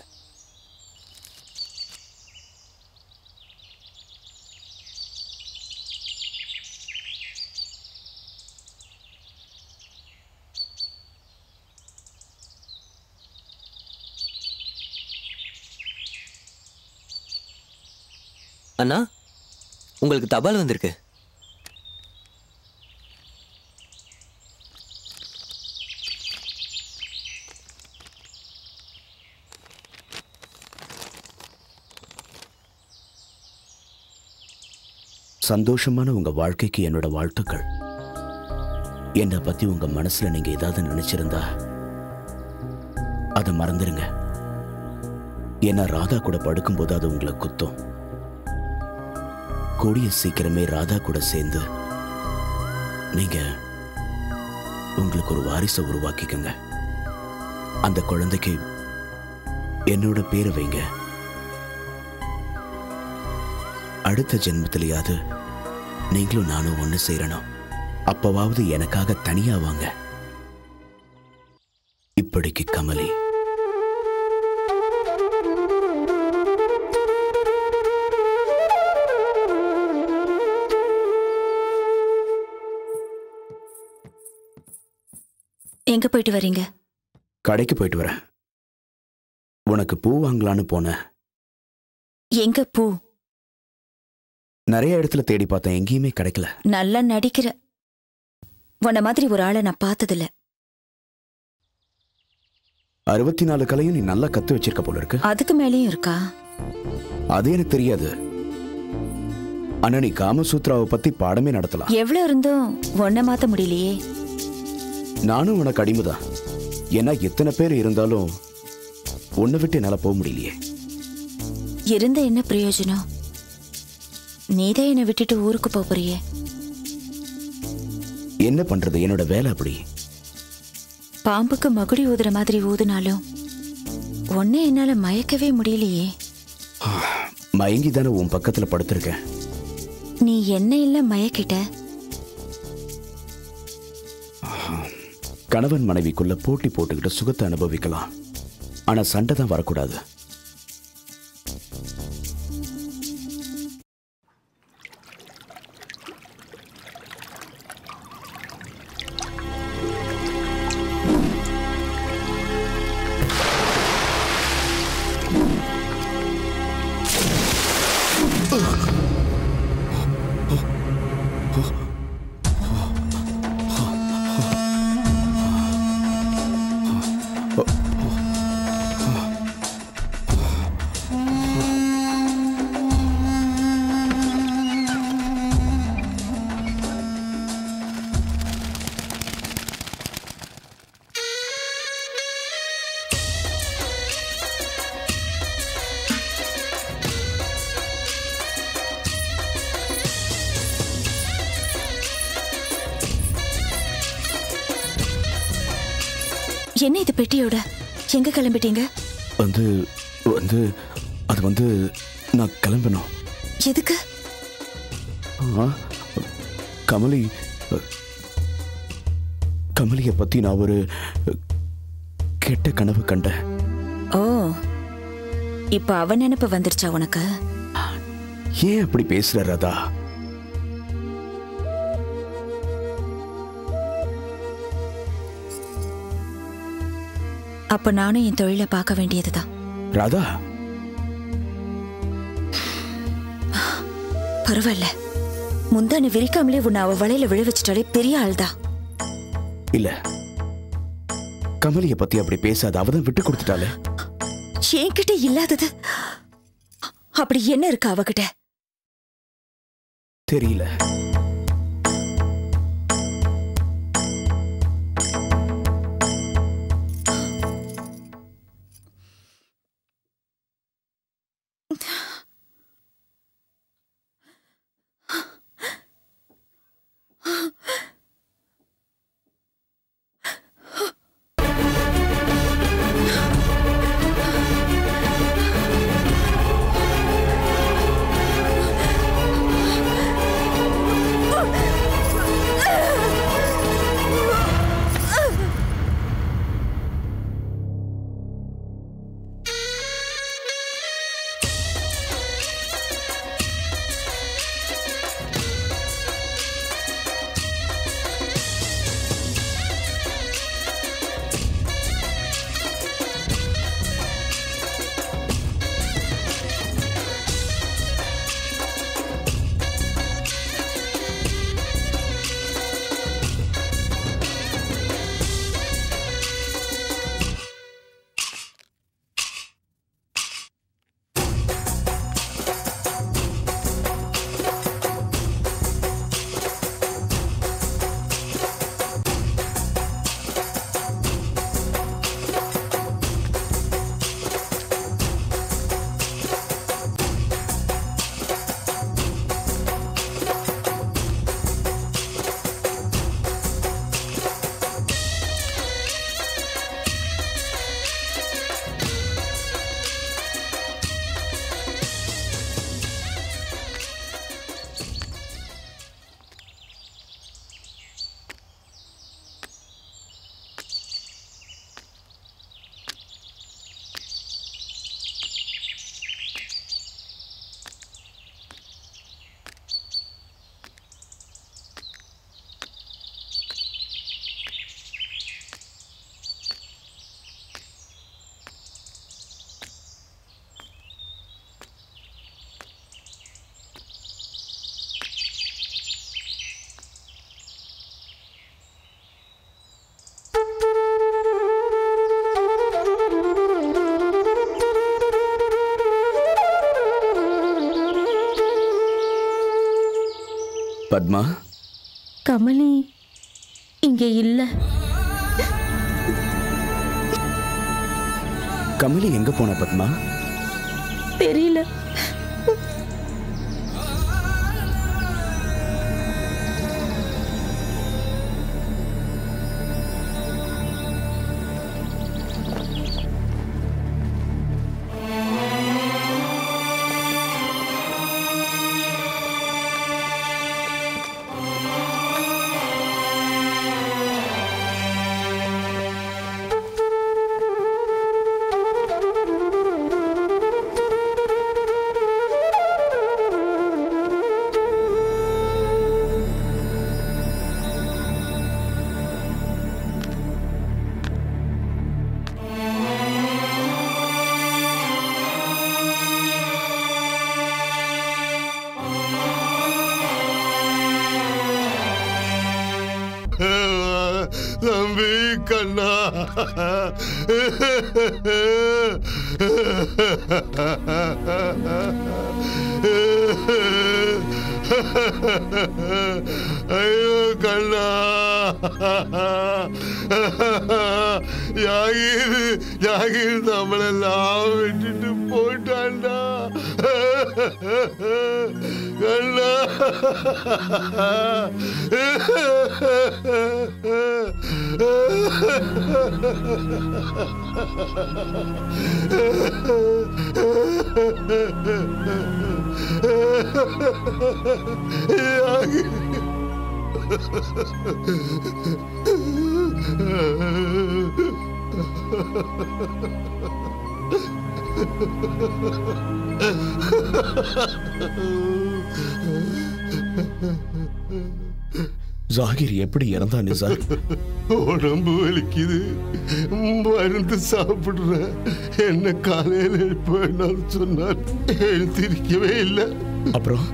அண்ணா, உங்களுக்கு தபால் வந்திருக்கு. சந்தோஷமான உங்க வாழ்க்கைக்கு என்னோட வாழ்த்துக்கள். என்னை பத்தி உங்க மனசுல நீங்க ஏதாவது நினைச்சிருந்தா அதை மறந்துருங்க. ஏன்னா ராதா கூட படுக்கும்போது அது உங்களை குத்தும். கூடிய சீக்கிரமே ராதா கூட சேர்ந்து நீங்க உங்களுக்கு ஒரு வாரிசை உருவாக்கிக்கங்க. அந்த குழந்தைக்கு என்னோட பேரை வைங்க. அடுத்த ஜென்மத்திலேயாவது நீங்களும் நானும் ஒன்று சேரணும். அப்பவாவது எனக்காக தனியா வாங்க. இப்படிக்கு கமலி. எங்க போயிட்டு வரீங்க? கடைக்கு போயிட்டு வரேன். உனக்கு பூ வாங்கலான்னு போனேன். எங்க பூ? நிறைய இடத்துல தேடி பார்த்தேன், எங்கேயுமே கிடைக்கல. நல்லா நடிக்கிற. உன்ன மாதிரி ஒரு ஆளை நான் பார்த்ததில்ல. 64 கலையும் நீ நல்லா கத்து வச்சிருக்க போல இருக்கு. அதுக்கு மேலேயும் இருக்கா? அது எனக்கு தெரியாது. ஆனா நீ காமசூத்ராவை பத்தி பாடமே நடத்தலாம். எவ்வளவு இருந்தும் உன்னை மாத்த முடியலையே. நானும் உனக்கு அடிமைதான். ஏன்னா எத்தனை பேர் இருந்தாலும் உன்னை விட்டு என்னால போக முடியலையே. இருந்த என்ன பிரயோஜனம்? நீதான் என்னை விட்டுட்டு ஊருக்கு போறியே. என்ன பண்றது, என்னோட வேலை அப்படி. பாம்புக்கு மகுடி ஊதுற மாதிரி ஊதுனாலும் உன்னை என்னால மயக்கவே முடியலையே. மயங்கி தானே உன் பக்கத்துல படுத்திருக்கேன். நீ என்ன இல்ல மயக்கிட்ட. கணவன் மனைவிக்குள்ள போட்டி போட்டுக்கிட்டு சுகத்தை அனுபவிக்கலாம். ஆனா சண்டை தான் வரக்கூடாது. என்ன இது பெட்டியோட? எங்க கிளம்பிட்டீங்க? வந்து வந்து அது வந்து நான் கிளம்பணும். எதுக்கு? கமலி, கமலியை பத்தி நான் ஒரு கெட்ட கனவு கண்டேன். ஓ, இப்ப அவ நினைப்பு வந்துருச்சா உனக்கு? ஏன் அப்படி பேசுற ராதா? அப்ப நானும் என் தொழிலை பார்க்க வேண்டியதுதான். ராதா, பரவாயில்ல. முந்தானி விரிக்காமலே உன்னை அவ வலையில விழ வச்சுட்டாலே பெரிய ஆள்தான். இல்ல, கமலிய பத்தி அப்படி பேசாத. அவதான் விட்டு கொடுத்துட்டாலே. என்கிட்ட இல்லாதது அப்படி என்ன இருக்கு அவகிட்ட? தெரியல. பத்மா, கமலி இங்க இல்ல. கமலி எங்க போன பத்மா? தெரியல. தம்பி கண்ணா, ஐயோ கண்ணா, ஜாகீர் நம்மளெல்லாம் விட்டுட்டு போயிட்டான்டா கண்ணா. ஜாகிர் எப்படி இறந்தா நிசார்? உடம்பு வலிக்குது, மருந்து சாப்பிடுற, என்ன காலையில் எழுப்பேன்னு சொன்னார். எழுந்திருக்கவே இல்லை. அப்புறம்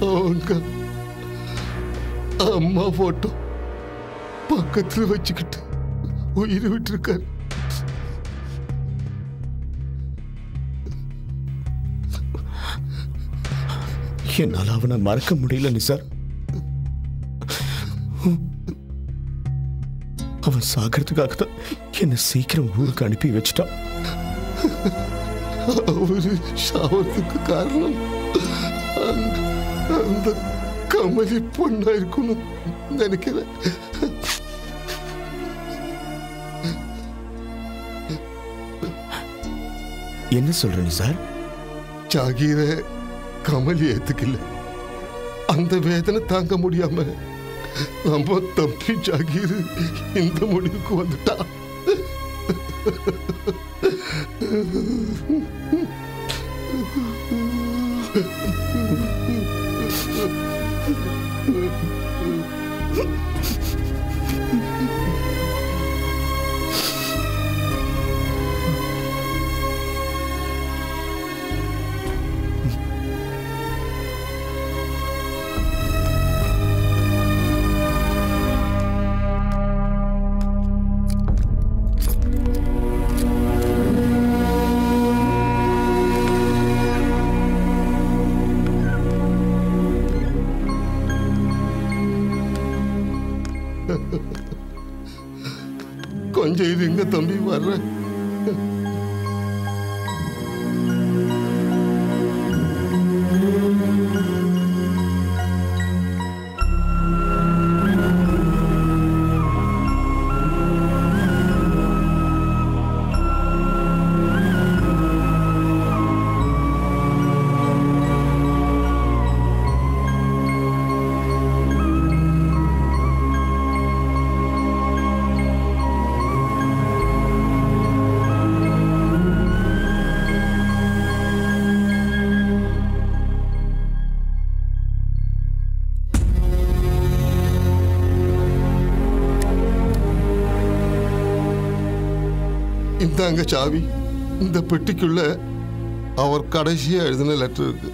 அவங்க அம்மா போட்டோ பக்கத்துல வச்சுக்கிட்டு உயிர் விட்டுருக்காரு. என்னால் அவனை மறக்க முடியல நிசார். அவன் சாகிறதுக்காக தான் என்னை சீக்கிரம் ஊருக்கு அனுப்பி வச்சுட்டான். அவரு சாவத்துக்கு காரணம் அந்த கமலி பொண்ணா இருக்கணும் நினைக்கிறேன். என்ன சொல்ற நிசார்? ஜாகீர கமலி ஏத்துக்கல. அந்த வேதனை தாங்க முடியாம நம்ம தம்பி ஜாகீர் இந்த முடிவுக்கு வந்துட்டா. கொஞ்சம் இருங்க தம்பி, வர்றேன். இந்தாங்க சாவி. இந்த பெட்டிக்குள்ள அவர் கடைசியா எழுதின லெட்டர் இருக்கு.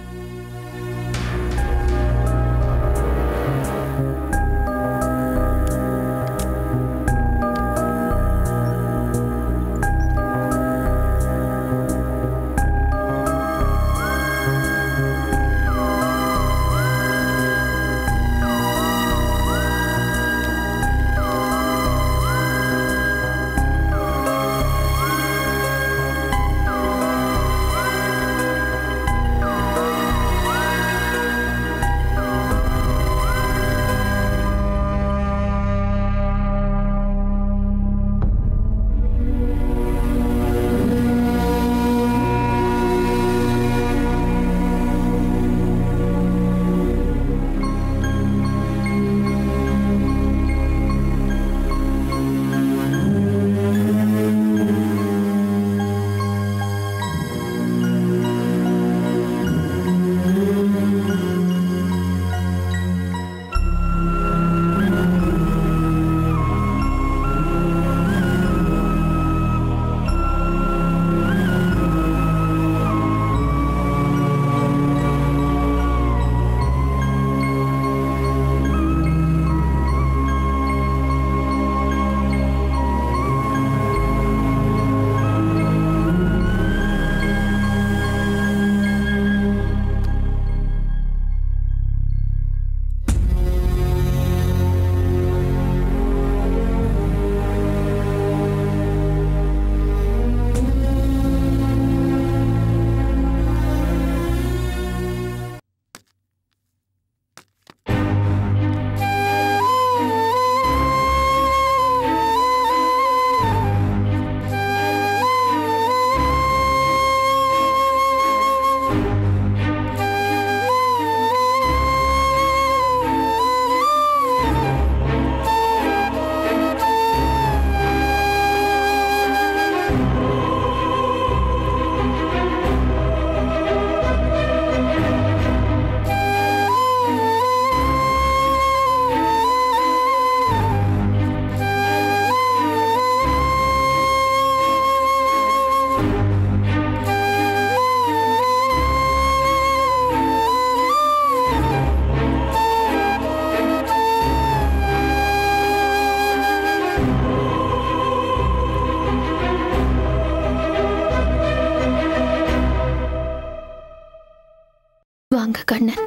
வாங்க கண்ணன்.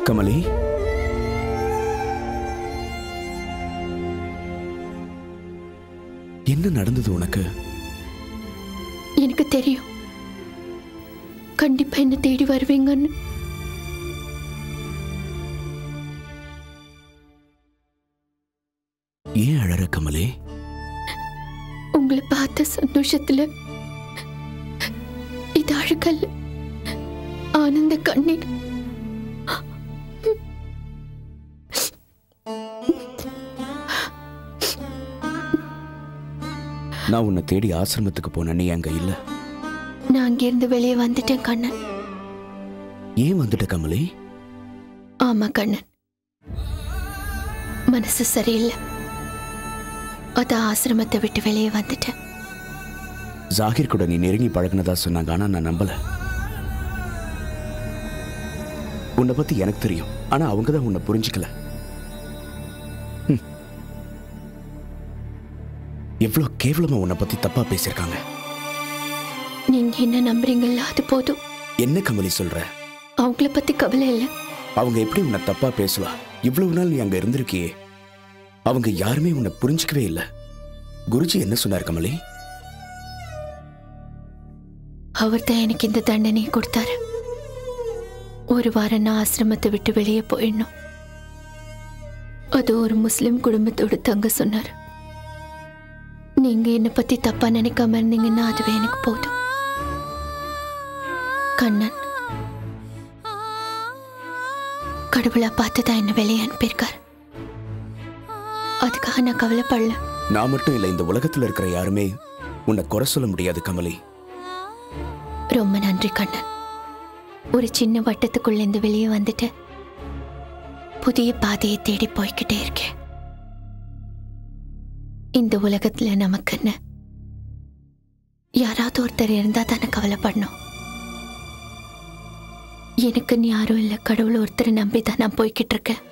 கமலி, என்ன நடந்தது உனக்கு? எனக்கு தெரியும், கண்டிப்பா என்ன தேடி வருவீங்கன்னு. ஏன் அழற கமலி? உங்களை பார்த்த சந்தோஷத்துல இது அழுகல்ல, ஆனந்த கண்ணீர். நான் உன்னை தேடி ஆசிரமத்துக்கு போன, நீ அங்க இல்ல. நான் அங்கிருந்து வெளியே வந்துட்டேன் கண்ணன். ஏன் வந்துட்ட கமலி? ஆமா கண்ணன், மனசு சரியில்லை, அதான் ஆசிரமத்தை விட்டு வெளியே வந்துட்டேன். ஜாகிர் கூட நீ நெருங்கி பழகினதா சொன்னாங்க, ஆனா நான் நம்பல. உன்னை பத்தி எனக்கு தெரியும், ஆனா அவங்க தான் உன்னை புரிஞ்சுக்கல. எவ்வளவு கேவலமா உன்னை பத்தி தப்பா பேசியிருக்காங்க. நீங்க என்ன நம்புறீங்களா அது போதும். என்ன கமலி சொல்ற? அவங்கள பத்தி கவலை இல்லை. அவங்க எப்படி உன்னை தப்பா பேசலாம்? இவ்வளவு நாள் நீ அங்க இருந்திருக்கியே, அவங்க யாருமே உன்னை புரிஞ்சுக்கவே இல்லை. குருஜி என்ன சொன்னார் கமலி? அவர் தான் எனக்கு இந்த தண்டனையை கொடுத்தாரு. ஒரு வாரம் நான் ஆசிரமத்தை விட்டு வெளியே போயிடணும். அது ஒரு முஸ்லிம் குடும்பத்தோடு தங்க சொன்னார். நீங்க என்னை பத்தி தப்பா நினைக்காம இருந்தீங்கன்னா அதுவே எனக்கு போதும். கண்ணன் கடவுளா பார்த்துதான் என்ன வெளியே அனுப்பியிருக்கார். அதுக்காக நான் கவலைப்படல. நான் மட்டும் இல்லை, இந்த உலகத்துல இருக்கிற யாருமே உன்னை குறை சொல்ல முடியாது கமலி. ரொம்ப நன்றி கண்ணன். ஒரு சின்ன வட்டத்துக்குள்ள இருந்து வெளியே வந்துட்டு புதிய பாதையை தேடி போய்கிட்டே இருக்கேன். இந்த உலகத்துல நமக்குன்னு யாராவது ஒருத்தர் இருந்தா தானே கவலைப்படணும். எனக்குன்னு யாரும் இல்லை, கடவுள் ஒருத்தரை நம்பி தான் நான் போய்கிட்டு இருக்கேன்.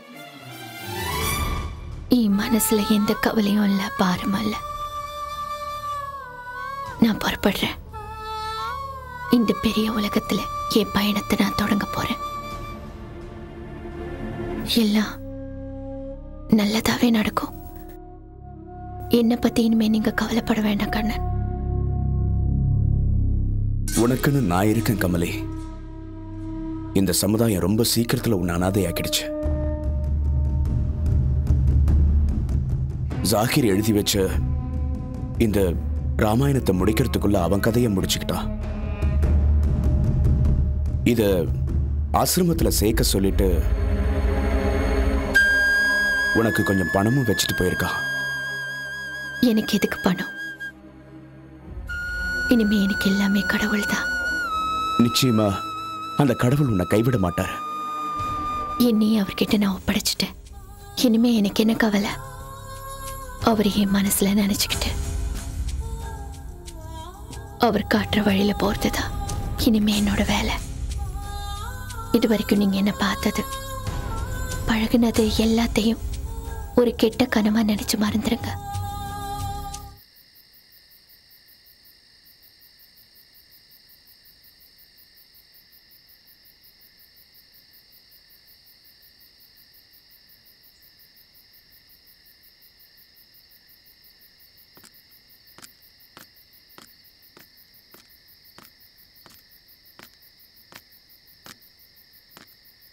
என் மனசுல எந்த கவலையும் இல்லை, பாரமும் இல்லை. நான் புறப்படுறேன். இந்த பெரிய உலகத்துல என் பயணத்தை நான் தொடங்க போறேன். எல்லாம் நல்லதாவே நடக்கும். என்ன பத்தி இனிமே நீங்க கவலைப்பட வேண்டாம் கண்ணன். உனக்குன்னு நான் இருக்கேன் கமலி. இந்த சமுதாயம் ரொம்ப சீக்கிரத்துல உன்னை அனாதையாக்கிடுச்சு. ஜாகிர் எழுதி வச்ச இந்த ராமாயணத்தை முடிக்கிறதுக்குள்ள அவன் கதையை முடிச்சுக்கிட்டான். இத ஆசிரமத்துல சேர்க்க சொல்லிட்டு உனக்கு கொஞ்சம் பணமும் வச்சுட்டு போயிருக்கான். எனக்கு எதுக்கு பணம்? இனிமே எனக்கு எல்லாமே கடவுள் தான். நிச்சயமா அந்த கடவுள் உன்னை கைவிட மாட்டார். என்னையே அவர்கிட்ட நான் ஒப்படைச்சிட்டேன். இனிமே எனக்கு என்ன கவலை? அவர் என் மனசுல நினைச்சுக்கிட்டு அவர் காட்டுற வழியில போறதுதான் இனிமே என்னோட வேலை. இது வரைக்கும் நீங்க என்ன பார்த்தது, பழகுனது எல்லாத்தையும் ஒரு கெட்ட கனவா நினைச்சு மறந்துருங்க.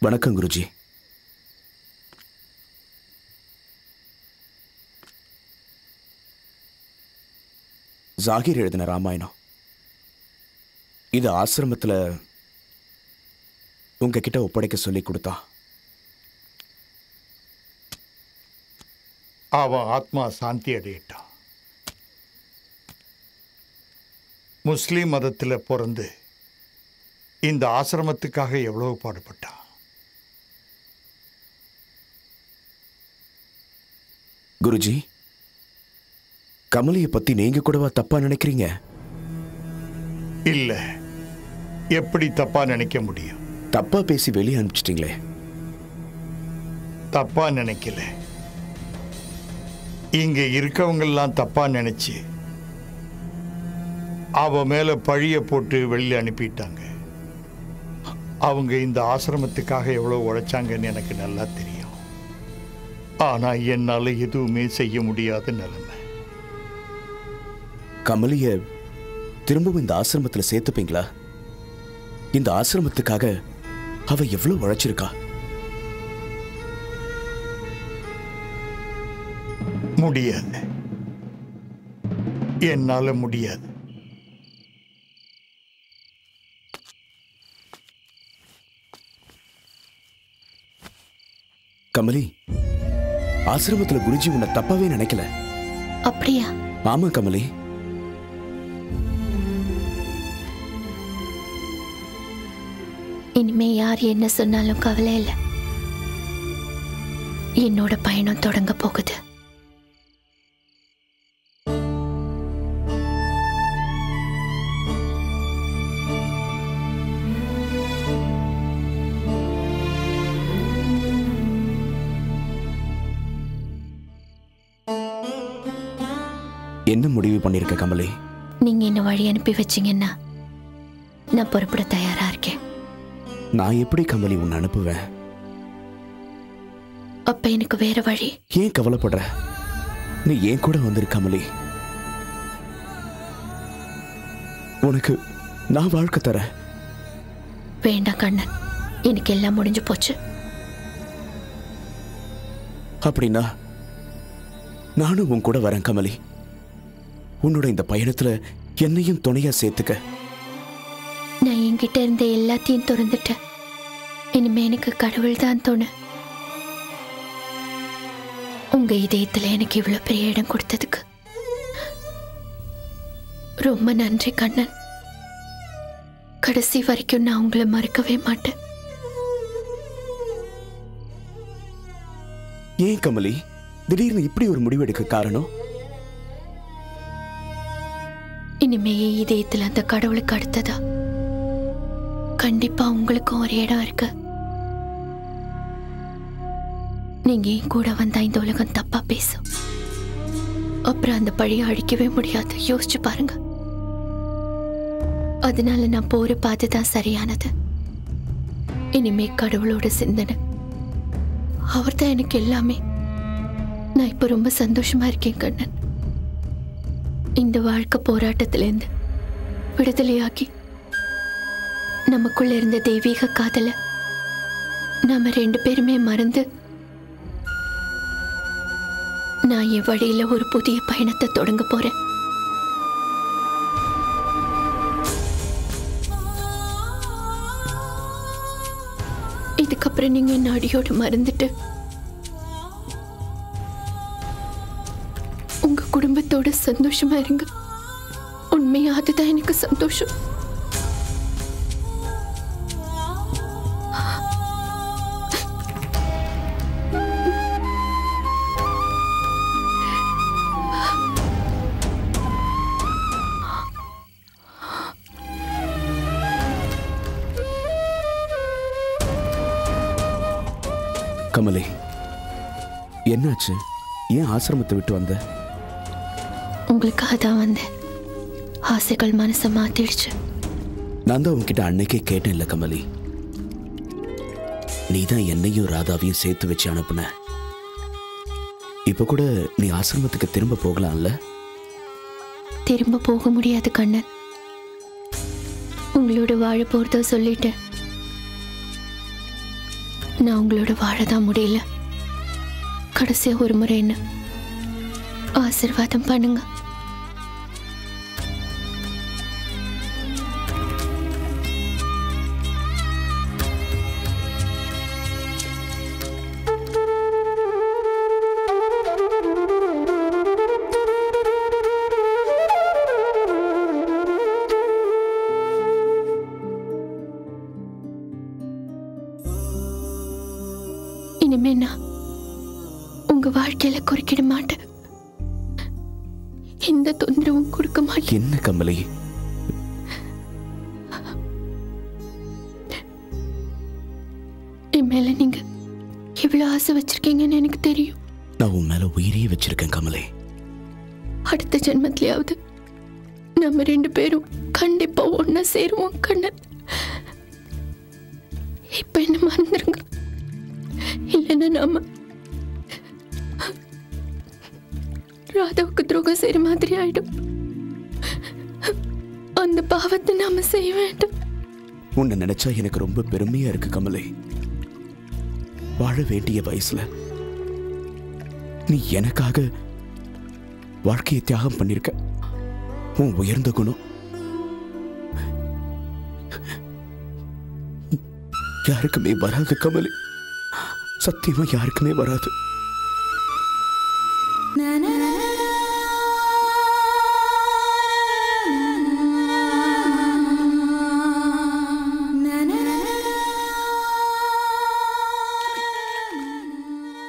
வணக்கம் குருஜி. ஜாகிர் எழுதின ராமாயணம் இது ஆசிரமத்துல உங்ககிட்ட ஒப்படைக்க சொல்லி கொடுத்தா. அவன் ஆத்மா சாந்தி அடையிட்டான். முஸ்லிம் மதத்தில் பிறந்து இந்த ஆசிரமத்துக்காக எவ்வளவு பாடுபட்டான். குருஜி, கமலியை பத்தி நீங்க கூடவா தப்பா நினைக்கிறீங்க? இல்ல, எப்படி தப்பா நினைக்க முடியும்? தப்பா பேசி வெளியே அனுப்பிச்சிட்டீங்களே. தப்பா நினைக்கல. இங்க இருக்கவங்கெல்லாம் தப்பா நினைச்சு அவ மேல பழிய போட்டு வெளியே அனுப்பிட்டாங்க. அவங்க இந்த ஆசிரமத்துக்காக எவ்வளவு உழைச்சாங்கன்னு எனக்கு நல்லா தெரியும். ஆனா என்னால எதுவுமே செய்ய முடியாத நிலைமை. கமலிய திரும்பவும் இந்த ஆசிரமத்துல சேர்த்துப்பீங்களா? இந்த ஆசிரமத்துக்காக அவ எவ்வளவு உழைச்சிருக்கா. முடியாது, என்னால முடியாது. கமலி, ஆசிரமத்துல குருஜி உன்னை தப்பாவே நினைக்கல. அப்படியா? ஆமா கமலி. இனிமே யார் என்ன சொன்னாலும் கவலை இல்லை. என்னோட பயணம் தொடங்க போகுது. என்ன முடிவு பண்ணிருக்க கமலி? நீங்க என்ன வழி அனுப்பி வச்சீங்கன்னா நான் புறப்பட தயாரா இருக்கேன். நான் எப்படி கமலி உன்னை அனுப்புவேன்? அப்ப எனக்கு வேற வழி. ஏன் கவலைப்படுற? நீ ஏன் கூட வந்துரு கமலி. உனக்கு நான் வாழ்க்கை தரேன். வேண்டாம் கண்ணன், எனக்கு எல்லாம் முடிஞ்சு போச்சு. அப்படின்னா நானும் உன் கூட வரேன் கமலி. உன்னோட இந்த பயணத்துல என்னையும் துணையா சேர்த்துக்க. நான் என்கிட்ட இருந்த எல்லாத்தையும் திறந்துட்டேன். இனிமே எனக்கு கடவுள் தான் துணை. உங்க இதயத்துல எனக்கு இவ்வளவு பெரிய இடம் கொடுத்ததுக்கு ரொம்ப நன்றி கண்ணன். கடைசி வரைக்கும் நான் உங்களை மறக்கவே மாட்டேன். ஏன் கமலி திடீர்னு இப்படி ஒரு முடிவெடுக்க காரணம்? இனிமே இதயத்துல அந்த கடவுளுக்கு அடுத்ததா கண்டிப்பா உங்களுக்கும் ஒரு இடம் இருக்கு. நீங்க என் கூட வந்தா இந்த உலகம் தப்பா பேசும். அப்புறம் அந்த பழியை அழிக்கவே முடியாது. யோசிச்சு பாருங்க. அதனால நான் போற பாதை தான் சரியானது. இனிமே கடவுளோட சிந்தனை, அவர் தான் எனக்கு எல்லாமே. நான் இப்ப ரொம்ப சந்தோஷமா இருக்கேன் கண்ணன். இந்த வாழ்க்கை போராட்டத்திலிருந்து விடுதலையாக்கி நமக்குள்ள இருந்த தெய்வீக காதல நாம 2 பேருமே மறந்து நான் என் வழியில ஒரு புதிய பயணத்தை தொடங்க போறேன். இதுக்கப்புறம் நீங்க என்ன அடியோடு மறந்துட்டு உங்க குடும்பத்தோட சந்தோஷமா இருங்க. உண்மையா அதுதான் எனக்கு சந்தோஷம். கமலி, என்னாச்சு? ஏன் ஆசிரமத்தை விட்டு வந்த? உங்களுக்காக தான் வந்தேன். ஆசைகள் மனசை மாத்திடுச்சு. நான் தான் உன்கிட்ட அன்னைக்கே கேட்டேன் இல்ல கமலி. நீ தான் என்னையும் ராதாவையும் சேர்த்து வச்சு அனுப்புன. இப்ப கூட நீ ஆசிரமத்துக்கு திரும்ப போகலாம்ல? திரும்ப போக முடியாது கண்ணன். உங்களோட வாழ போறதோ சொல்லிட்டேன். நான் உங்களோட வாழதான் முடியல. கடைசியா ஒரு முறை என்ன ஆசீர்வாதம் பண்ணுங்க. இனிமே நான் உங்க வாழ்க்கையில குறுக்கிட மாட்டேன். எந்த தொந்தரவும் கொடுக்க மாட்டேன். என்ன கமலி? என் மேல நீங்க இவ்வளவு ஆசை வச்சிருக்கீங்கன்னு எனக்கு தெரியும். நான் உன் மேல உயிரையே வச்சிருக்கேன் கமலே. அடுத்த ஜென்மத்திலேயாவது நம்ம 2 பேரும் கண்டிப்பா ஒன்னா சேருவோம் கண்ணன். இப்ப என்ன மறந்துருங்க, இல்லைன்னா நாம ராதாவுக்கு துரோகம் செய்யற மாதிரி ஆயிடும். அந்த பாவத்தை நாம செய்ய வேண்டும். உன்னை நினைச்சா எனக்கு ரொம்ப பெருமையா இருக்கு கமலே. வாழ வேண்டிய வயசுல நீ எனக்காக வாழ்க்கையை தியாகம் பண்ணிருக்க. உன் உயர்ந்த குணம் யாருக்குமே வராது கமலே, சத்தியமா யாருக்குமே வராது.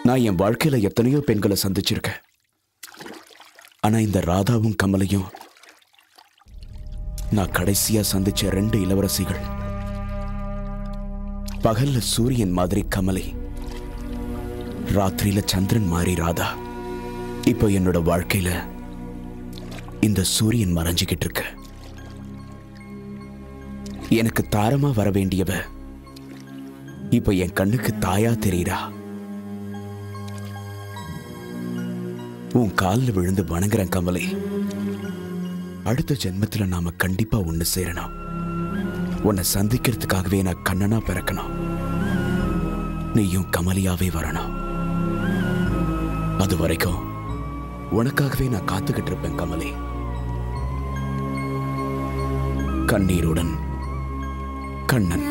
நான் என் வாழ்க்கையில எத்தனையோ பெண்களை சந்திச்சிருக்கேன். ஆனா இந்த ராதாவும் கமலையும் நான் கடைசியா சந்திச்ச 2 இளவரசிகள். பகல்ல சூரியன் மாதிரி கமலை, ராத்திரியில சந்திரன் மாதிரி ராதா. இப்போ என்னோட வாழ்க்கையில இந்த சூரியன் மறைஞ்சுக்கிட்டு இருக்கு. எனக்கு தாரமா வர வேண்டியவ இப்போ என் கண்ணுக்கு தாயா தெரியுறா. உன் காலில் விழுந்து வணங்குறேன் கமலை. அடுத்த ஜென்மத்துல நாம கண்டிப்பா ஒண்ணு சேரணும். உன்னை சந்திக்கிறதுக்காகவே நான் கண்ணனா பிறக்கணும். நீயும் கமலியாவே வரணும். அது வரைக்கும் உனக்காகவே நான் காத்துக்கிட்டு இருப்பேன் கமலை. கண்ணீருடன் கண்ணன்.